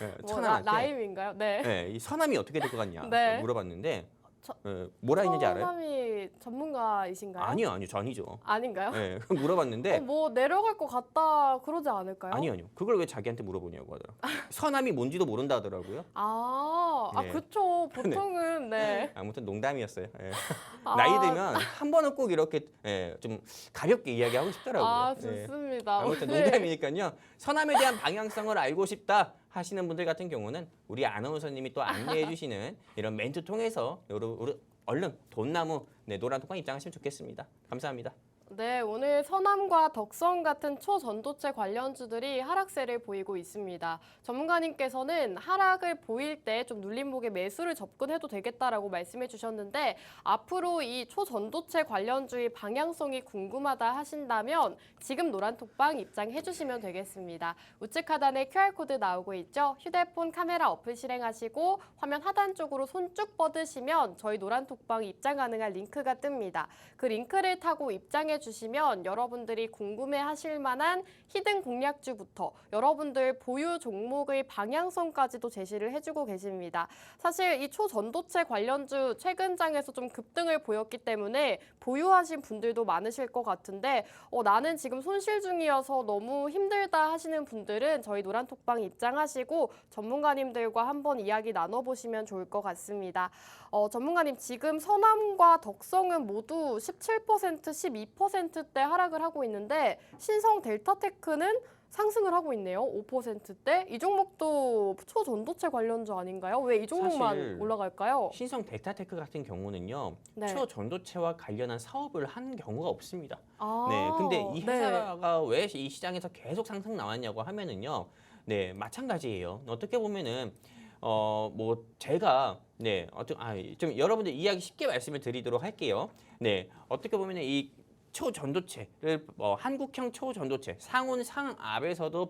예, 뭐 처남한테 라임인가요? 네. 예, 이 서남이 어떻게 될 것 같냐 네. 물어봤는데 저- 뭐라 했는지 알아요? 처남이 전문가이신가요? 아니요, 전이죠. 아닌가요? 예, 물어봤는데 뭐 내려갈 것 같다 그러지 않을까요? 아니요. 그걸 왜 자기한테 물어보냐고 하더라고요. 서남이 뭔지도 모른다 하더라고요. 아, 네. 그쵸. 보통은 네. 아무튼 농담이었어요. 예. 아, 나이 들면 한 번은 꼭 이렇게 좀 가볍게 이야기하고 싶더라고요. 아, 예. 좋습니다. 아무튼 오늘 농담이니까요. 서남에 대한 방향성을 알고 싶다 하시는 분들 같은 경우는 우리 아나운서님이 또 안내해 주시는 이런 멘트 통해서 얼른 돈나무 노란 통관 입장하시면 좋겠습니다. 감사합니다. 네, 오늘 서남과 덕성 같은 초전도체 관련주들이 하락세를 보이고 있습니다. 전문가님께서는 하락을 보일 때 좀 눌림목에 매수를 접근해도 되겠다라고 말씀해 주셨는데 앞으로 이 초전도체 관련주의 방향성이 궁금하다 하신다면 지금 노란톡방 입장해 주시면 되겠습니다. 우측 하단에 QR코드 나오고 있죠? 휴대폰 카메라 어플 실행하시고 화면 하단 쪽으로 손 쭉 뻗으시면 저희 노란톡방 입장 가능한 링크가 뜹니다. 그 링크를 타고 입장해 주시면 여러분들이 궁금해하실 만한 히든 공략주부터 여러분들 보유 종목의 방향성까지도 제시를 해주고 계십니다. 사실 이 초전도체 관련주 최근 장에서 좀 급등을 보였기 때문에 보유하신 분들도 많으실 것 같은데 나는 지금 손실 중이어서 너무 힘들다 하시는 분들은 저희 노란톡방 입장하시고 전문가님들과 한번 이야기 나눠보시면 좋을 것 같습니다. 전문가님 지금 서남과 덕성은 모두 17%, 12%대 하락을 하고 있는데 신성 델타테크는 상승을 하고 있네요. 5%대. 이 종목도 초전도체 관련주 아닌가요? 왜 이 종목만 사실 올라갈까요? 신성 델타테크 같은 경우는요. 네. 초전도체와 관련한 사업을 한 경우가 없습니다. 아, 네, 근데 이 네. 회사가 왜 이 시장에서 계속 상승 나왔냐고 하면은요. 네, 마찬가지예요. 어떻게 보면은 뭐 제가 좀 여러분들 이야기 쉽게 말씀을 드리도록 할게요. 네, 어떻게 보면은 이 초전도체를 한국형 초전도체 상온 상압에서도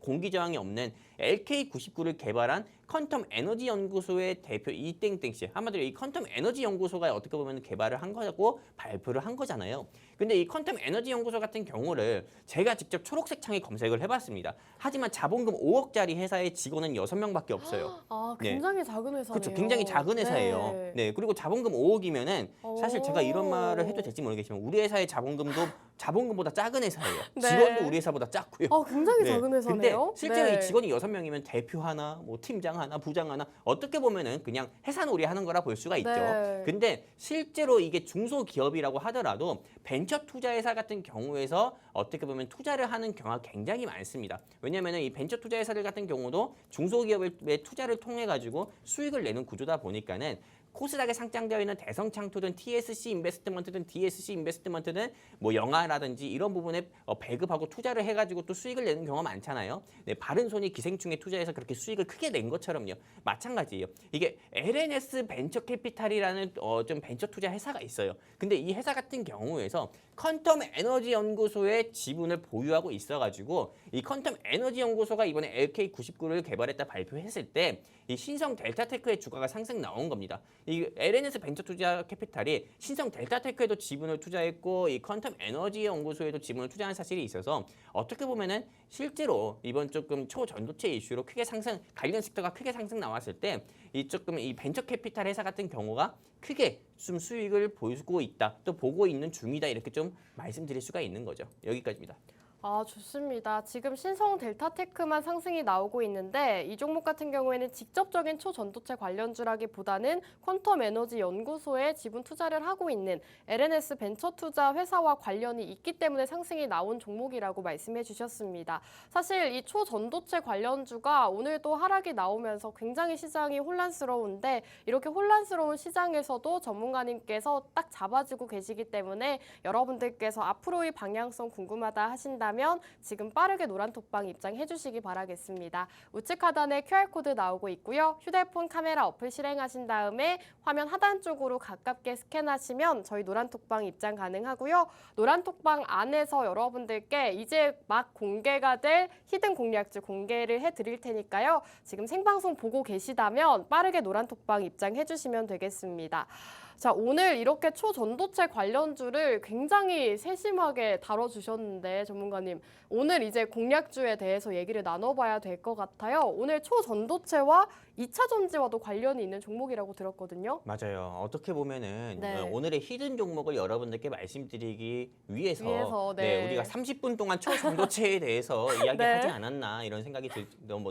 공기 저항이 없는 LK99를 개발한 퀀텀 에너지 연구소의 대표 이땡땡 씨. 한마디로 이 퀀텀 에너지 연구소가 어떻게 보면 개발을 한 거고 발표를 한 거잖아요. 근데 이 퀀텀 에너지 연구소 같은 경우를 제가 직접 초록색 창에 검색을 해봤습니다. 하지만 자본금 5억짜리 회사의 직원은 6명밖에 없어요. 아, 네. 굉장히 작은 회사네요. 그렇죠. 굉장히 작은 회사예요. 네. 네. 그리고 자본금 5억이면은 사실 제가 이런 말을 해도 될지 모르겠지만 우리 회사의 자본금도 자본금보다 작은 회사예요. 네. 직원도 우리 회사보다 작고요. 굉장히 네. 작은 회사네요. 근데 실제로 네. 이 직원이 6명이면 대표 하나, 뭐 팀장 하나, 부장 하나 어떻게 보면은 그냥 해산놀이 하는 거라 볼 수가 있죠. 네. 근데 실제로 이게 중소기업이라고 하더라도 벤처 투자 회사 같은 경우에서 어떻게 보면 투자를 하는 경우가 굉장히 많습니다. 왜냐하면 이 벤처 투자 회사들 같은 경우도 중소기업의 투자를 통해 가지고 수익을 내는 구조다 보니까는 코스닥에 상장되어 있는 대성창투든 TSC 인베스트먼트든 DSC 인베스트먼트든 뭐 영화라든지 이런 부분에 배급하고 투자를 해가지고 또 수익을 내는 경우가 많잖아요. 네, 바른손이 기생충에 투자해서 그렇게 수익을 크게 낸 것처럼요. 마찬가지예요. 이게 LNS 벤처 캐피탈이라는 좀 벤처 투자 회사가 있어요. 근데 이 회사 같은 경우에서 퀀텀 에너지 연구소의 지분을 보유하고 있어가지고 이 퀀텀 에너지 연구소가 이번에 LK99를 개발했다 발표했을 때 이 신성 델타테크의 주가가 상승 나온 겁니다. 이 LNS 벤처 투자 캐피탈이 신성 델타테크에도 지분을 투자했고 이 퀀텀 에너지 연구소에도 지분을 투자한 사실이 있어서 어떻게 보면은 실제로 이번 조금 초전도체 이슈로 크게 상승 관련 섹터가 크게 상승 나왔을 때 이 조금 이 벤처 캐피탈 회사 같은 경우가 크게 좀 수익을 보이고 있다, 또 보고 있는 중이다 이렇게 좀 말씀드릴 수가 있는 거죠. 여기까지입니다. 아, 좋습니다. 지금 신성 델타테크만 상승이 나오고 있는데 이 종목 같은 경우에는 직접적인 초전도체 관련주라기보다는 퀀텀 에너지 연구소에 지분 투자를 하고 있는 LNS 벤처 투자 회사와 관련이 있기 때문에 상승이 나온 종목이라고 말씀해 주셨습니다. 사실 이 초전도체 관련주가 오늘도 하락이 나오면서 굉장히 시장이 혼란스러운데 이렇게 혼란스러운 시장에서도 전문가님께서 딱 잡아주고 계시기 때문에 여러분들께서 앞으로의 방향성 궁금하다 하신다면 지금 빠르게 노란톡방 입장해 주시기 바라겠습니다. 우측 하단에 QR코드 나오고 있고요. 휴대폰 카메라 어플 실행하신 다음에 화면 하단 쪽으로 가깝게 스캔하시면 저희 노란톡방 입장 가능하고요. 노란톡방 안에서 여러분들께 이제 막 공개가 될 히든 공략주 공개를 해드릴 테니까요. 지금 생방송 보고 계시다면 빠르게 노란톡방 입장해 주시면 되겠습니다. 자, 오늘 이렇게 초전도체 관련주를 굉장히 세심하게 다뤄주셨는데 전문가님, 오늘 이제 공략주에 대해서 얘기를 나눠봐야 될 것 같아요. 오늘 초전도체와 2차 전지와도 관련이 있는 종목이라고 들었거든요. 맞아요. 어떻게 보면은 네. 오늘의 히든 종목을 여러분들께 말씀드리기 위해서 네. 우리가 30분 동안 초전도체에 대해서 이야기하지 네. 않았나 이런 생각이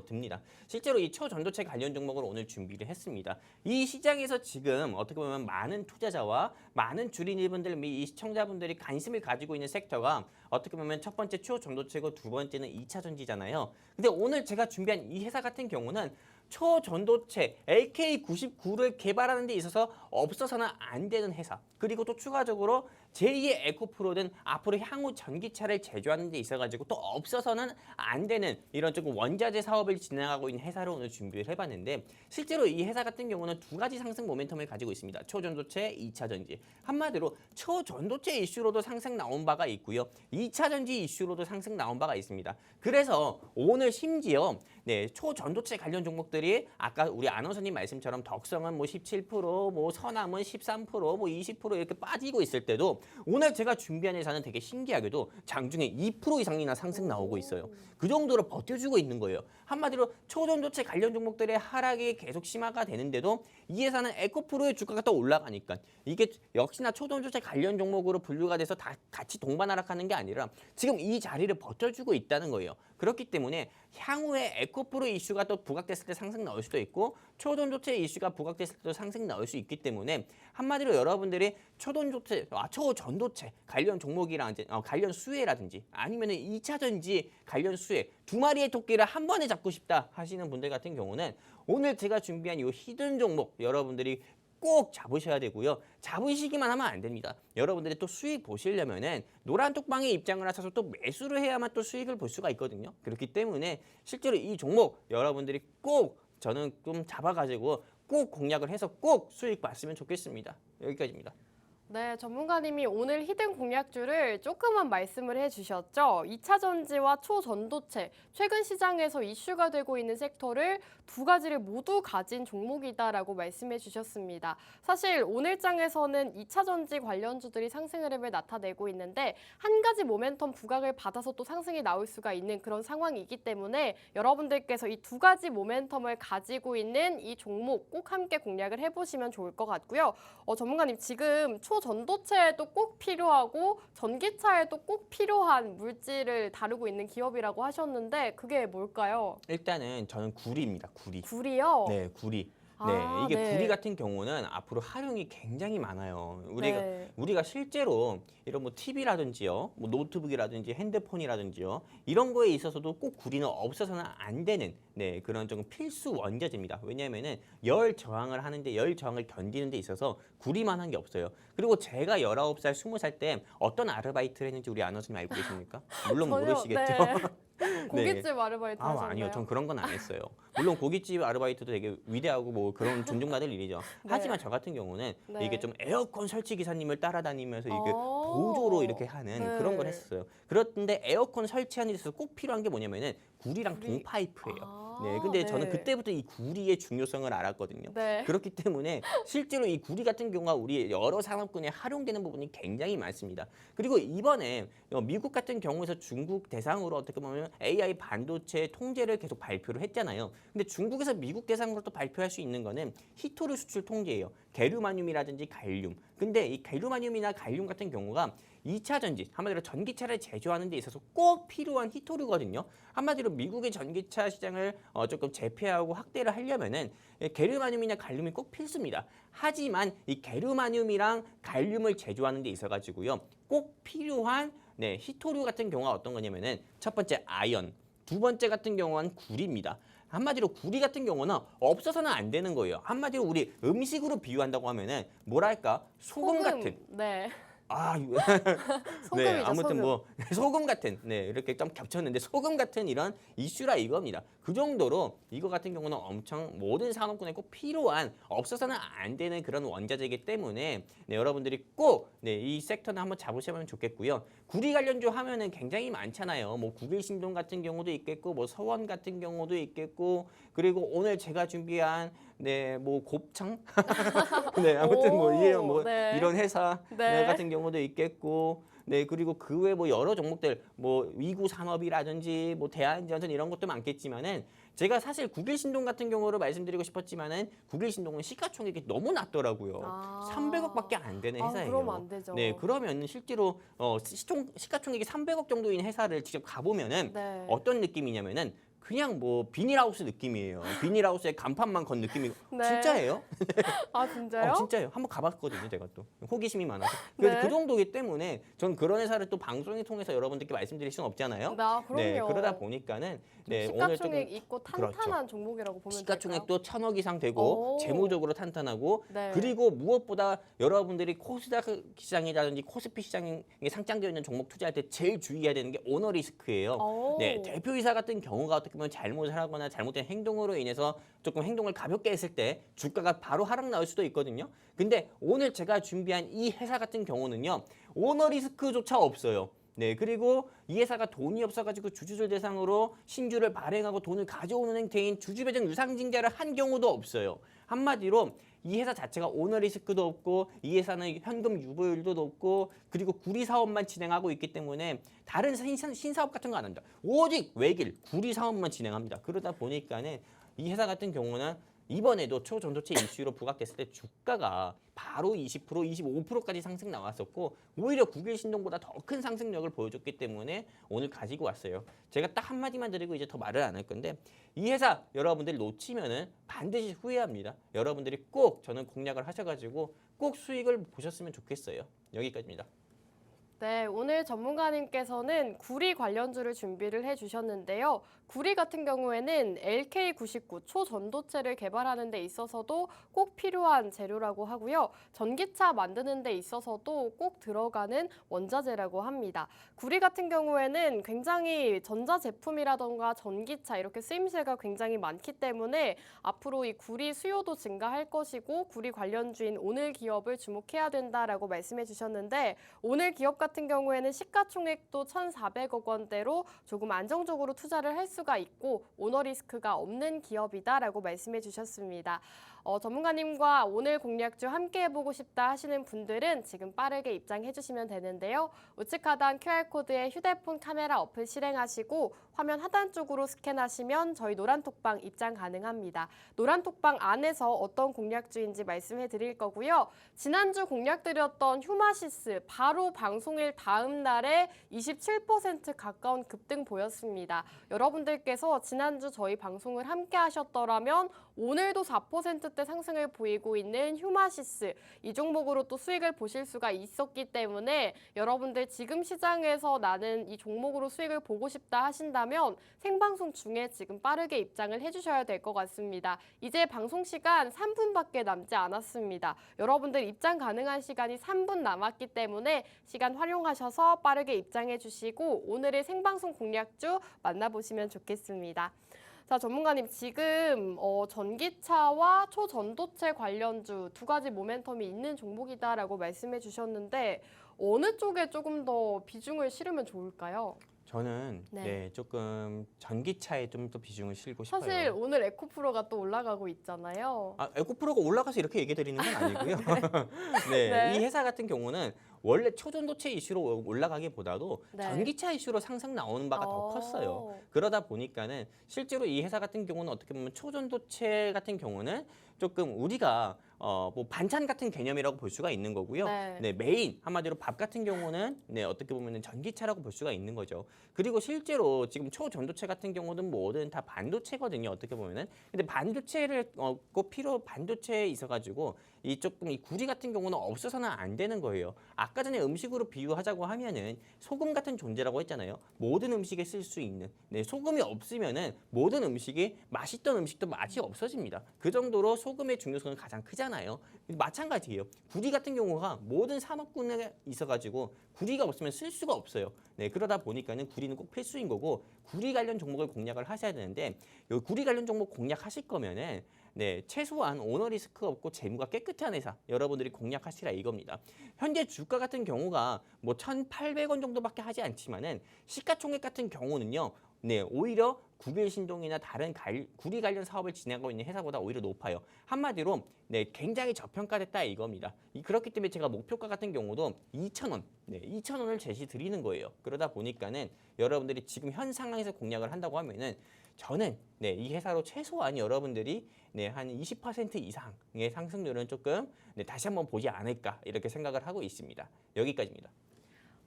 듭니다. 실제로 이 초전도체 관련 종목을 오늘 준비를 했습니다. 이 시장에서 지금 어떻게 보면 많은 투자자와 많은 주린이분들, 이 시청자분들이 관심을 가지고 있는 섹터가 어떻게 보면 첫 번째 초전도체고 두 번째는 2차 전지잖아요. 근데 오늘 제가 준비한 이 회사 같은 경우는 초전도체 LK99를 개발하는 데 있어서 없어서는 안 되는 회사. 그리고 또 추가적으로 제2의 에코프로는 앞으로 향후 전기차를 제조하는 데 있어가지고 또 없어서는 안 되는 이런 조금 원자재 사업을 진행하고 있는 회사를 오늘 준비를 해봤는데 실제로 이 회사 같은 경우는 두 가지 상승 모멘텀을 가지고 있습니다. 초전도체, 2차 전지. 한마디로 초전도체 이슈로도 상승 나온 바가 있고요. 2차 전지 이슈로도 상승 나온 바가 있습니다. 그래서 오늘 심지어 초전도체 관련 종목들이 아까 우리 아나운서님 말씀처럼 덕성은 뭐 17%, 뭐 서남은 13%, 뭐 20% 이렇게 빠지고 있을 때도 오늘 제가 준비한 회사는 되게 신기하게도 장중에 2% 이상이나 상승 나오고 있어요. 그 정도로 버텨주고 있는 거예요. 한마디로 초전도체 관련 종목들의 하락이 계속 심화가 되는데도 이 회사는 에코프로의 주가가 또 올라가니까 이게 역시나 초전도체 관련 종목으로 분류가 돼서 다 같이 동반 하락하는 게 아니라 지금 이 자리를 버텨주고 있다는 거예요. 그렇기 때문에 향후에 에코프로 이슈가 또 부각됐을 때 상승 나올 수도 있고 초전도체 이슈가 부각됐을 때도 상승 나올 수 있기 때문에 한마디로 여러분들이 초전도체 관련 종목이라든지 관련 수혜라든지 아니면은 2차 전지 관련 수혜 두 마리의 토끼를 한 번에 잡고 싶다 하시는 분들 같은 경우는 오늘 제가 준비한 이 히든 종목 여러분들이 꼭 잡으셔야 되고요. 잡으시기만 하면 안 됩니다. 여러분들이 또 수익 보시려면은 노란 톡방에 입장을 하셔서 또 매수를 해야만 또 수익을 볼 수가 있거든요. 그렇기 때문에 실제로 이 종목 여러분들이 꼭 저는 좀 잡아가지고 꼭 공략을 해서 꼭 수익 봤으면 좋겠습니다. 여기까지입니다. 네, 전문가님이 오늘 히든 공략주를 조금만 말씀을 해주셨죠. 2차 전지와 초전도체, 최근 시장에서 이슈가 되고 있는 섹터를 두 가지를 모두 가진 종목이다라고 말씀해 주셨습니다. 사실 오늘장에서는 2차 전지 관련주들이 상승 흐름을 나타내고 있는데 한 가지 모멘텀 부각을 받아서 또 상승이 나올 수가 있는 그런 상황이기 때문에 여러분들께서 이 두 가지 모멘텀을 가지고 있는 이 종목 꼭 함께 공략을 해보시면 좋을 것 같고요. 전문가님 지금 초전도체에도 꼭 필요하고 전기차에도 꼭 필요한 물질을 다루고 있는 기업이라고 하셨는데 그게 뭘까요? 일단은 저는 구리입니다. 구리. 구리요? 네, 구리. 아, 이게 네. 구리 같은 경우는 앞으로 활용이 굉장히 많아요. 네. 우리가 실제로 이런 뭐 TV라든지요, 뭐 노트북이라든지 핸드폰이라든지요, 이런 거에 있어서도 꼭 구리는 없어서는 안 되는 그런 좀 필수 원자재입니다. 왜냐하면은 열 저항을 하는데 열 저항을 견디는 데 있어서 구리만 한 게 없어요. 그리고 제가 19살, 20살 때 어떤 아르바이트를 했는지 우리 아나운서님 알고 계십니까? 물론 전혀, 모르시겠죠. 네. 고깃집 아르바이트 하셨나요? 아니요. 전 그런 건 안 했어요. 물론 고깃집 아르바이트도 되게 위대하고 뭐 그런 존중받을 일이죠. 네. 하지만 저 같은 경우는 네. 이게 좀 에어컨 설치 기사님을 따라다니면서 이게 아. 보조로 이렇게 하는 네. 그런 걸 했었어요. 그런데 에어컨 설치하는 데 있어서 꼭 필요한 게 뭐냐면은 구리랑 구리. 동파이프예요. 아, 근데 저는 네. 그때부터 이 구리의 중요성을 알았거든요. 네. 그렇기 때문에 실제로 이 구리 같은 경우가 우리 여러 산업군에 활용되는 부분이 굉장히 많습니다. 그리고 이번에 미국 같은 경우에서 중국 대상으로 어떻게 보면 AI 반도체 통제를 계속 발표를 했잖아요. 근데 중국에서 미국 대상으로 또 발표할 수 있는 거는 히토류 수출 통제예요. 게르마늄이라든지 갈륨. 근데 이 게르마늄이나 갈륨 같은 경우가 2차 전지, 한마디로 전기차를 제조하는 데 있어서 꼭 필요한 히토류거든요. 한마디로 미국의 전기차 시장을 조금 제패하고 확대를 하려면은 게르마늄이나 갈륨이 꼭 필수입니다. 하지만 이 게르마늄이랑 갈륨을 제조하는 데 있어가지고요. 꼭 필요한 히토류 같은 경우가 어떤 거냐면은 첫 번째 아연, 두 번째 같은 경우는 구리입니다. 한마디로 구리 같은 경우는 없어서는 안 되는 거예요. 한마디로 우리 음식으로 비유한다고 하면은 뭐랄까 소금 같은. 네. 네, 소금이죠, 아무튼 소금. 뭐 소금 같은 이렇게 좀 겹쳤는데 소금 같은 이런 이슈라 이겁니다. 그 정도로 이거 같은 경우는 엄청 모든 산업군에 꼭 필요한 없어서는 안 되는 그런 원자재이기 때문에 여러분들이 꼭 이 섹터는 한번 잡으시면 좋겠고요. 구리 관련주 하면은 굉장히 많잖아요. 뭐 국일신동 같은 경우도 있겠고 뭐 서원 같은 경우도 있겠고 그리고 오늘 제가 준비한 네, 뭐 곱창, 네, 아무튼 뭐 오, 이런 뭐 네. 이런 회사 네. 같은 경우도 있겠고, 네, 그리고 그 외에 뭐 여러 종목들, 뭐 위구 산업이라든지 뭐 대한전선 이런 것도 많겠지만은 제가 사실 국일신동 같은 경우로 말씀드리고 싶었지만은 국일신동은 시가총액이 너무 낮더라고요. 아. 300억밖에 안 되는 아, 회사예요. 그러면 안 되죠. 네, 그러면 실제로 시가총액이 300억 정도인 회사를 직접 가보면은 네. 어떤 느낌이냐면은 그냥 뭐 비닐하우스 느낌이에요. 비닐하우스에 간판만 건 느낌이고 네. 진짜예요? 아, 진짜요? 진짜예요. 한번 가봤거든요, 제가 또 호기심이 많아서. 네. 그 정도이기 때문에 전 그런 회사를 또 방송을 통해서 여러분들께 말씀드릴 수는 없잖아요. 나 그럼요. 네, 그러다 보니까는 네, 오늘 조금 시가총액 있고 탄탄한 종목이라고 보면 될까요? 시가총액도 1,000억 이상 되고 오. 재무적으로 탄탄하고 네. 그리고 무엇보다 여러분들이 코스닥 시장이라든지 코스피 시장에 상장되어 있는 종목 투자할 때 제일 주의해야 되는 게 오너 리스크예요. 오. 네, 대표이사 같은 경우가 어떻게 보면 잘못을 하거나 잘못된 행동으로 인해서 조금 행동을 가볍게 했을 때 주가가 바로 하락 나올 수도 있거든요. 근데 오늘 제가 준비한 이 회사 같은 경우는요. 오너 리스크조차 없어요. 네, 그리고 이 회사가 돈이 없어가지고 주주들 대상으로 신주를 발행하고 돈을 가져오는 행태인 주주배정 유상증자를 한 경우도 없어요. 한마디로 이 회사 자체가 오너 리스크도 없고 이 회사는 현금 유보율도 높고 그리고 구리 사업만 진행하고 있기 때문에 다른 신사업 같은 거 안 합니다. 오직 외길 구리 사업만 진행합니다. 그러다 보니까는 이 회사 같은 경우는 이번에도 초전도체 이슈로 부각됐을 때 주가가 바로 20%, 25%까지 상승 나왔었고 오히려 국일신동보다 더 큰 상승력을 보여줬기 때문에 오늘 가지고 왔어요. 제가 딱 한마디만 드리고 이제 더 말을 안 할 건데 이 회사 여러분들이 놓치면은 반드시 후회합니다. 여러분들이 꼭 저는 공략을 하셔가지고 꼭 수익을 보셨으면 좋겠어요. 여기까지입니다. 네, 오늘 전문가님께서는 구리 관련주를 준비를 해주셨는데요. 구리 같은 경우에는 LK99 초전도체를 개발하는 데 있어서도 꼭 필요한 재료라고 하고요. 전기차 만드는 데 있어서도 꼭 들어가는 원자재라고 합니다. 구리 같은 경우에는 굉장히 전자제품이라던가 전기차 이렇게 쓰임새가 굉장히 많기 때문에 앞으로 이 구리 수요도 증가할 것이고 구리 관련주인 오늘 기업을 주목해야 된다라고 말씀해 주셨는데 오늘 기업 같은 경우에는 시가총액도 1,400억 원대로 조금 안정적으로 투자를 할 수가 있고 오너 리스크가 없는 기업이다라고 말씀해 주셨습니다. 전문가님과 오늘 공략주 함께 해보고 싶다 하시는 분들은 지금 빠르게 입장해 주시면 되는데요. 우측 하단 QR코드에 휴대폰 카메라 어플 실행하시고 화면 하단 쪽으로 스캔하시면 저희 노란톡방 입장 가능합니다. 노란톡방 안에서 어떤 공략주인지 말씀해 드릴 거고요. 지난주 공략드렸던 휴마시스 바로 방송일 다음 날에 27% 가까운 급등 보였습니다. 여러분들께서 지난주 저희 방송을 함께 하셨더라면 오늘도 4%대 상승을 보이고 있는 휴마시스 이 종목으로 또 수익을 보실 수가 있었기 때문에 여러분들 지금 시장에서 나는 이 종목으로 수익을 보고 싶다 하신다면 생방송 중에 지금 빠르게 입장을 해주셔야 될 것 같습니다. 이제 방송 시간 3분밖에 남지 않았습니다. 여러분들 입장 가능한 시간이 3분 남았기 때문에 시간 활용하셔서 빠르게 입장해 주시고 오늘의 생방송 공략주 만나보시면 좋겠습니다. 자, 전문가님 지금 전기차와 초전도체 관련주 두 가지 모멘텀이 있는 종목이다라고 말씀해 주셨는데 어느 쪽에 조금 더 비중을 실으면 좋을까요? 저는 네. 조금 전기차에 좀 더 비중을 실고 싶어요. 사실 오늘 에코프로가 또 올라가고 있잖아요. 에코프로가 올라가서 이렇게 얘기 드리는 건 아니고요. 네, 네. 이 회사 같은 경우는 원래 초전도체 이슈로 올라가기보다도 네. 전기차 이슈로 상승 나오는 바가 더 컸어요. 그러다 보니까는 실제로 이 회사 같은 경우는 어떻게 보면 초전도체 같은 경우는 조금 우리가 뭐 반찬 같은 개념이라고 볼 수가 있는 거고요. 네. 네, 메인 한마디로 밥 같은 경우는 네, 어떻게 보면 전기차라고 볼 수가 있는 거죠. 그리고 실제로 지금 초전도체 같은 경우는 뭐든 다 반도체거든요. 어떻게 보면은. 근데 반도체를 꼭 반도체에 있어가지고 이 조금 이 구리 같은 경우는 없어서는 안 되는 거예요. 아까 전에 음식으로 비유하자고 하면은 소금 같은 존재라고 했잖아요. 모든 음식에 쓸 수 있는. 네, 소금이 없으면은 모든 음식이 맛있던 음식도 맛이 없어집니다. 그 정도로 소금의 중요성은 가장 크잖아요. 마찬가지예요. 구리 같은 경우가 모든 산업군에 있어가지고 구리가 없으면 쓸 수가 없어요. 네, 그러다 보니까는 구리는 꼭 필수인 거고 구리 관련 종목을 공략을 하셔야 되는데 이 구리 관련 종목 공략하실 거면은 네, 최소한 오너 리스크 없고 재무가 깨끗한 회사 여러분들이 공략하시라 이겁니다. 현재 주가 같은 경우가 뭐 1,800원 정도밖에 하지 않지만은 시가총액 같은 경우는요. 네, 오히려 구빌 신동이나 다른 구리 관련 사업을 진행하고 있는 회사보다 오히려 높아요. 한마디로 굉장히 저평가됐다 이겁니다. 그렇기 때문에 제가 목표가 같은 경우도 2,000원, 2,000원을 제시 드리는 거예요. 그러다 보니까는 여러분들이 지금 현 상황에서 공략을 한다고 하면은 저는 이 회사로 최소한 여러분들이 한 20% 이상의 상승률은 조금 다시 한번 보지 않을까 이렇게 생각을 하고 있습니다. 여기까지입니다.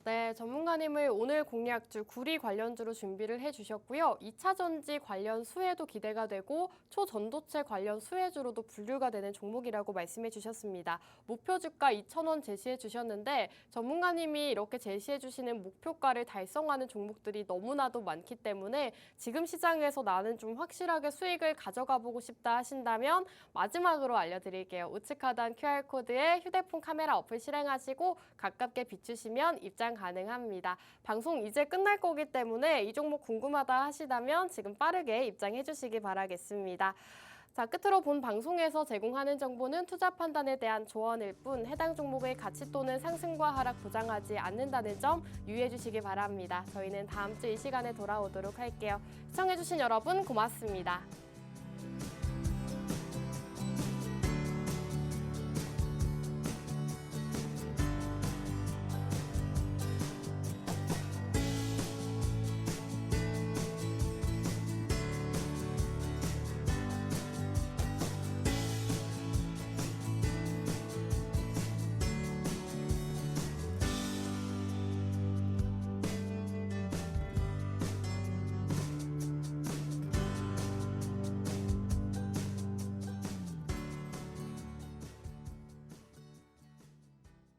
네, 전문가님을 오늘 공략주 구리 관련주로 준비를 해주셨고요. 2차 전지 관련 수혜도 기대가 되고 초전도체 관련 수혜주로도 분류가 되는 종목이라고 말씀해 주셨습니다. 목표 주가 2,000원 제시해 주셨는데 전문가님이 이렇게 제시해 주시는 목표가를 달성하는 종목들이 너무나도 많기 때문에 지금 시장에서 나는 좀 확실하게 수익을 가져가 보고 싶다 하신다면 마지막으로 알려드릴게요. 우측 하단 QR코드에 휴대폰 카메라 어플 실행하시고 가깝게 비추시면 입장 가능합니다. 방송 이제 끝날 거기 때문에 이 종목 궁금하다 하시다면 지금 빠르게 입장해 주시기 바라겠습니다. 자, 끝으로 본 방송에서 제공하는 정보는 투자 판단에 대한 조언일 뿐 해당 종목의 가치 또는 상승과 하락 보장하지 않는다는 점 유의해 주시기 바랍니다. 저희는 다음 주 이 시간에 돌아오도록 할게요. 시청해 주신 여러분 고맙습니다.